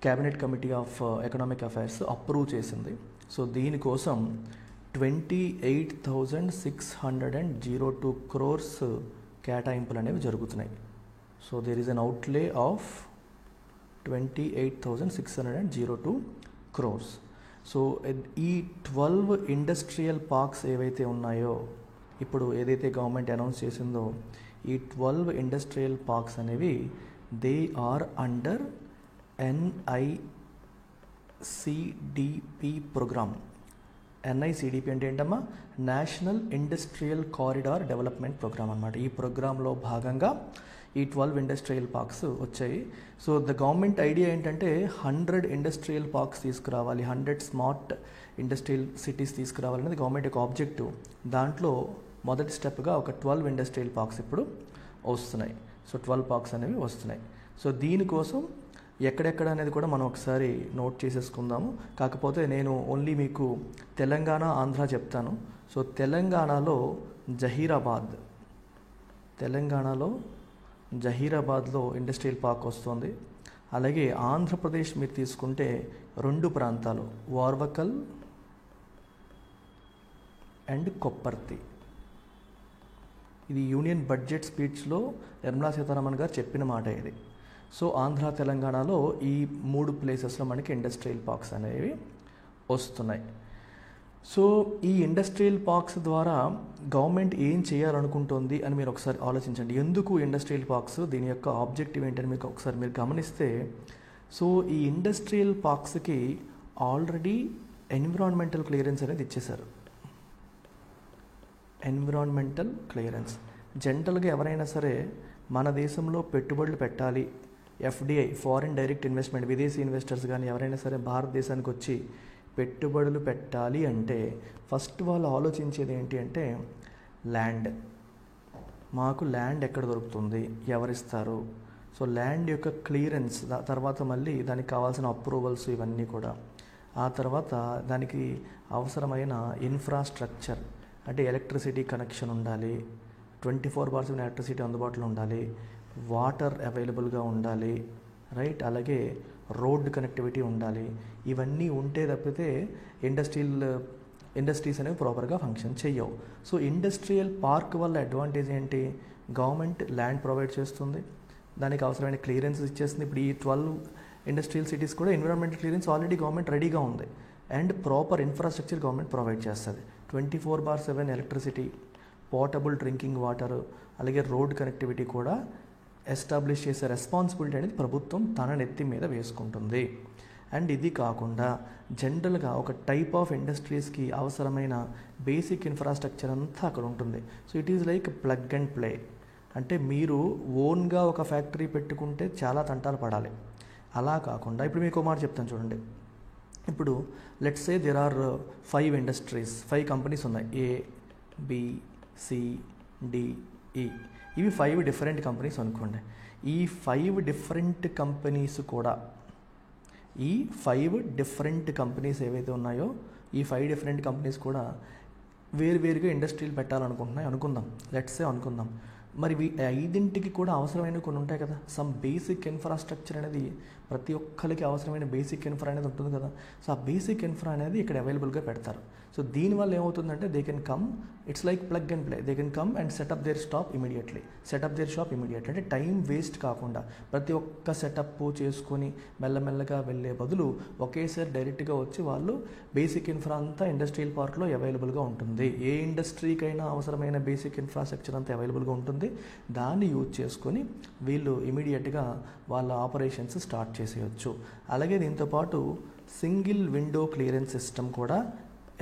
cabinet committee of economic affairs approve చేసింది. So దీనికోసం 28,602 crores కేటాయింపులు అనేవి జరుగుతున్నాయి. So there is an outlay of 28,602 crores. So ఈ 12 industrial parks ఏవైతే ఉన్నాయో, ఇప్పుడు ఏదైతే గవర్నమెంట్ అనౌన్స్ చేసిందో ఈ 12 ఇండస్ట్రియల్ పార్క్స్ అనేవి they are under NICDP programme. NICDP అంటే ఏంటమ్మా? National industrial corridor development programme అన్నమాట. ఈ ప్రోగ్రాంలో భాగంగా ఈ 12 ఇండస్ట్రియల్ పార్క్స్ వచ్చాయి. సో ద గవర్నమెంట్ ఐడియా ఏంటంటే 100 ఇండస్ట్రియల్ పార్క్స్ తీసుకురావాలి, 100 స్మార్ట్ ఇండస్ట్రియల్ సిటీస్ తీసుకురావాలనేది గవర్నమెంట్ యొక్క ఆబ్జెక్టివ్. దాంట్లో మొదటి స్టెప్గా ఒక 12 ఇండస్ట్రియల్ పార్క్స్ ఇప్పుడు వస్తున్నాయి. సో 12 పార్క్స్ అనేవి వస్తున్నాయి. సో దీనికోసం ఎక్కడెక్కడ అనేది కూడా మనం ఒకసారి నోట్ చేసేసుకుందాము. కాకపోతే నేను ఓన్లీ మీకు తెలంగాణ, ఆంధ్ర చెప్తాను. సో తెలంగాణలో జహీరాబాద్లో ఇండస్ట్రియల్ పార్క్ వస్తుంది. అలాగే ఆంధ్రప్రదేశ్ మీరు తీసుకుంటే 2 ప్రాంతాలు, వార్వకల్ అండ్ కొప్పర్తి. ఇది యూనియన్ బడ్జెట్ స్పీచ్లో నిర్మలా సీతారామన్ గారు చెప్పిన మాట ఇది. సో ఆంధ్ర, తెలంగాణలో ఈ 3 ప్లేసెస్లో మనకి ఇండస్ట్రియల్ పార్క్స్ అనేవి వస్తున్నాయి. సో ఈ ఇండస్ట్రియల్ పార్క్స్ ద్వారా గవర్నమెంట్ ఏం చేయాలనుకుంటుంది అని మీరు ఒకసారి ఆలోచించండి. ఎందుకు ఇండస్ట్రియల్ పార్క్స్, దీని యొక్క ఆబ్జెక్టివ్ ఏంటని మీకు ఒకసారి మీరు గమనిస్తే, సో ఈ ఇండస్ట్రియల్ పార్క్స్కి ఆల్రెడీ ఎన్విరాన్మెంటల్ క్లియరెన్స్ అనేది ఇచ్చేశారు. ఎన్విరాన్మెంటల్ క్లియరెన్స్ జనరల్గా ఎవరైనా సరే మన దేశంలో పెట్టుబడులు పెట్టాలి, ఎఫ్డిఐ ఫారిన్ డైరెక్ట్ ఇన్వెస్ట్మెంట్, విదేశీ ఇన్వెస్టర్స్ కానీ ఎవరైనా సరే భారతదేశానికి వచ్చి పెట్టుబడులు పెట్టాలి అంటే ఫస్ట్ వాళ్ళు ఆలోచించేది ఏంటి అంటే ల్యాండ్. మాకు ల్యాండ్ ఎక్కడ దొరుకుతుంది, ఎవరిస్తారు. సో ల్యాండ్ యొక్క క్లియరెన్స్, తర్వాత మళ్ళీ దానికి కావాల్సిన అప్రూవల్స్ ఇవన్నీ కూడా, ఆ తర్వాత దానికి అవసరమైన ఇన్ఫ్రాస్ట్రక్చర్ అంటే ఎలక్ట్రిసిటీ కనెక్షన్ ఉండాలి, 24/7 ఎలక్ట్రిసిటీ అందుబాటులో ఉండాలి, వాటర్ అవైలబుల్గా ఉండాలి, రైట్. అలాగే రోడ్ కనెక్టివిటీ ఉండాలి. ఇవన్నీ ఉంటే తప్పితే ఇండస్ట్రీస్ అనేవి ప్రాపర్గా ఫంక్షన్ చెయ్యవు. సో ఇండస్ట్రియల్ పార్క్ వల్ల అడ్వాంటేజ్ ఏంటి? గవర్నమెంట్ ల్యాండ్ ప్రొవైడ్ చేస్తుంది, దానికి అవసరమైన క్లియరెన్స్ ఇచ్చేస్తుంది. ఇప్పుడు ఈ 12 ఇండస్ట్రియల్ సిటీస్ కూడా ఎన్విరాన్మెంటల్ క్లియరెన్స్ ఆల్రెడీ గవర్నమెంట్ రెడీగా ఉంది. And proper infrastructure government provide చేస్తుంది. 24/7 ఎలక్ట్రిసిటీ, పోర్టబుల్ డ్రింకింగ్ వాటర్, అలాగే రోడ్ కనెక్టివిటీ కూడా ఎస్టాబ్లిష్ చేసే రెస్పాన్సిబిలిటీ అనేది ప్రభుత్వం తన నెత్తి మీద వేసుకుంటుంది. అండ్ ఇది కాకుండా జనరల్గా ఒక టైప్ ఆఫ్ ఇండస్ట్రీస్కి అవసరమైన బేసిక్ ఇన్ఫ్రాస్ట్రక్చర్ అంతా అక్కడ ఉంటుంది. So it is like plug and play. అంటే మీరు ఓన్గా ఒక ఫ్యాక్టరీ పెట్టుకుంటే చాలా తంటాలు పడాలి. అలా కాకుండా ఇప్పుడు మీకు మాట చెప్తాను చూడండి. ఇప్పుడు let's say there are 5 industries, 5 companies ఉన్నాయి, A, B, C, D, E. ఇవి 5 డిఫరెంట్ కంపెనీస్ అనుకోండి. ఈ 5 డిఫరెంట్ కంపెనీస్ కూడా ఈ 5 డిఫరెంట్ కంపెనీస్ ఏవైతే ఉన్నాయో ఈ 5 డిఫరెంట్ కంపెనీస్ కూడా వేరువేరుగా ఇండస్ట్రీలు పెట్టాలనుకుంటున్నాయి అనుకుందాం, లెట్స్ సే అనుకుందాం. మరి ఐదింటికి కూడా అవసరమైనవి కొన్ని ఉంటాయి కదా. సమ్ బేసిక్ ఇన్ఫ్రాస్ట్రక్చర్ అనేది ప్రతి ఒక్కరికి అవసరమైన బేసిక్ ఇన్ఫ్రా అనేది ఉంటుంది కదా. సో ఆ బేసిక్ ఇన్ఫ్రా అనేది ఇక్కడ అవైలబుల్గా పెడతారు. సో దీనివల్ల ఏమవుతుందంటే they can come, it's like plug and play, they can come and setup there shop immediately. అంటే టైం వేస్ట్ కాకుండా ప్రతి ఒక్క సెటప్ చేసుకొని మెల్లమెల్లగా వెళ్ళే బదులు ఒకేసారి డైరెక్ట్గా వచ్చి వాళ్ళు బేసిక్ ఇన్ఫ్రా అంతా ఇండస్ట్రియల్ పార్క్లో అవైలబుల్గా ఉంటుంది. ఏ ఇండస్ట్రీకైనా అవసరమైన బేసిక్ ఇన్ఫ్రాస్ట్రక్చర్ అంతా అవైలబుల్గా ఉంటుంది. దాన్ని యూజ్ చేసుకొని వీళ్ళు ఇమీడియట్గా వాళ్ళ ఆపరేషన్స్ స్టార్ట్ చేసేయచ్చు. అలాగే దీంతోపాటు సింగిల్ విండో క్లియరెన్స్ సిస్టమ్ కూడా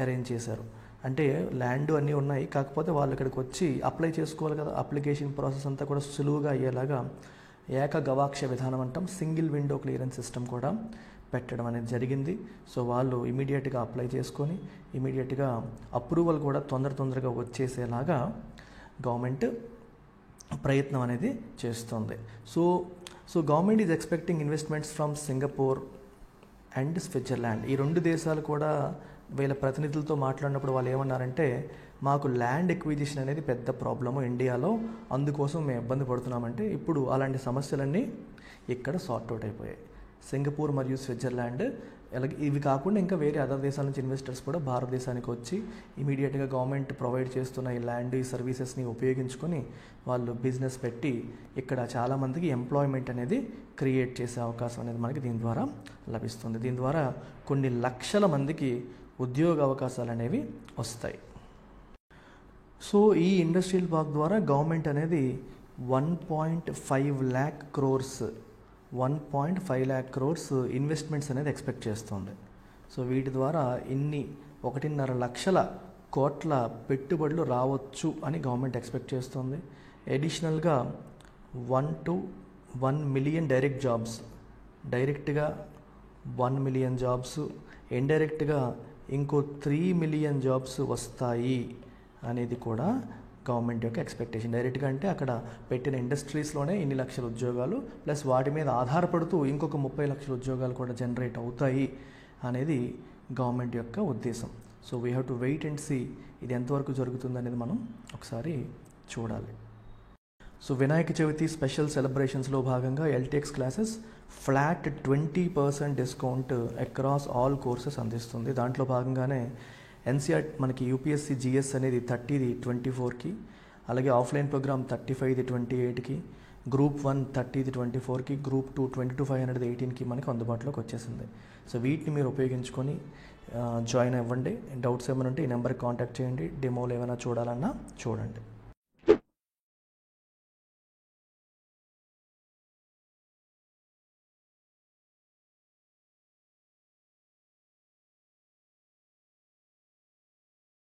అరేంజ్ చేశారు. అంటే ల్యాండ్ అన్నీ ఉన్నాయి, కాకపోతే వాళ్ళు ఇక్కడికి వచ్చి అప్లై చేసుకోవాలి కదా. అప్లికేషన్ ప్రాసెస్ అంతా కూడా సులువుగా అయ్యేలాగా ఏక గవాక్ష విధానం అంటాం, సింగిల్ విండో క్లియరెన్స్ సిస్టమ్ కూడా పెట్టడం అనేది జరిగింది. సో వాళ్ళు ఇమీడియట్గా అప్లై చేసుకొని ఇమీడియట్గా అప్రూవల్ కూడా తొందరగా వచ్చేసేలాగా గవర్నమెంట్ ప్రయత్నం అనేది చేస్తుంది. So government is expecting investments from Singapore and Switzerland. ఈ 2 దేశాలు కూడా వీళ్ళ ప్రతినిధులతో మాట్లాడినప్పుడు వాళ్ళు ఏమన్నారంటే, మాకు ల్యాండ్ ఎక్విజిషన్ అనేది పెద్ద ప్రాబ్లము ఇండియాలో, అందుకోసం మేము ఇబ్బంది పడుతున్నామంటే ఇప్పుడు అలాంటి సమస్యలన్నీ ఇక్కడ సార్ట్అవుట్ అయిపోయాయి. సింగపూర్ మరియు స్విట్జర్లాండ్, అలాగే ఇవి కాకుండా ఇంకా వేరే అదర్ దేశాల నుంచి ఇన్వెస్టర్స్ కూడా భారతదేశానికి వచ్చి ఇమీడియట్గా గవర్నమెంట్ ప్రొవైడ్ చేస్తున్న ఈ ల్యాండ్ ఈ సర్వీసెస్ని ఉపయోగించుకొని వాళ్ళు బిజినెస్ పెట్టి ఇక్కడ చాలామందికి ఎంప్లాయ్మెంట్ అనేది క్రియేట్ చేసే అవకాశం అనేది మనకి దీని ద్వారా లభిస్తుంది. దీని ద్వారా కొన్ని లక్షల మందికి ఉద్యోగ అవకాశాలు అనేవి వస్తాయి. సో ఈ ఇండస్ట్రియల్ పార్క్ ద్వారా గవర్నమెంట్ అనేది 1.5 lakh crores ఇన్వెస్ట్మెంట్స్ అనేది ఎక్స్పెక్ట్ చేస్తుంది. సో వీటి ద్వారా 1.5 లక్షల కోట్ల పెట్టుబడులు రావచ్చు అని గవర్నమెంట్ ఎక్స్పెక్ట్ చేస్తుంది. అడిషనల్గా 1 to 1 million డైరెక్ట్ జాబ్స్, డైరెక్ట్గా 1 million జాబ్స్, ఇండైరెక్ట్గా ఇంకో 3 million జాబ్స్ వస్తాయి అనేది కూడా గవర్నమెంట్ యొక్క ఎక్స్పెక్టేషన్. డైరెక్ట్గా అంటే అక్కడ పెట్టిన ఇండస్ట్రీస్లోనే ఇన్ని లక్షల ఉద్యోగాలు ప్లస్ వాటి మీద ఆధారపడుతూ ఇంకొక 30 లక్షల ఉద్యోగాలు కూడా జనరేట్ అవుతాయి అనేది గవర్నమెంట్ యొక్క ఉద్దేశం. So we have to wait and see ఇది ఎంతవరకు జరుగుతుంది అనేది మనం ఒకసారి చూడాలి. సో వినాయక చవితి స్పెషల్ సెలబ్రేషన్స్లో భాగంగా LTX classes flat 20% discount across all courses అందిస్తుంది. దాంట్లో భాగంగానే ఎన్సీఆర్ మనకి యూపీఎస్సీ జిఎస్ అనేది 30ది 24కి, అలాగే ఆఫ్లైన్ ప్రోగ్రామ్ 35ది 28కి, గ్రూప్ 1 30ది 24కి, గ్రూప్ 2 22,500 18కి మనకి అందుబాటులోకి వచ్చేసింది. సో వీటిని మీరు ఉపయోగించుకొని జాయిన్ అవ్వండి. డౌట్స్ ఏమైనా ఉంటే ఈ నెంబర్కి కాంటాక్ట్ చేయండి. డెమోలు ఏమైనా చూడాలన్నా చూడండి.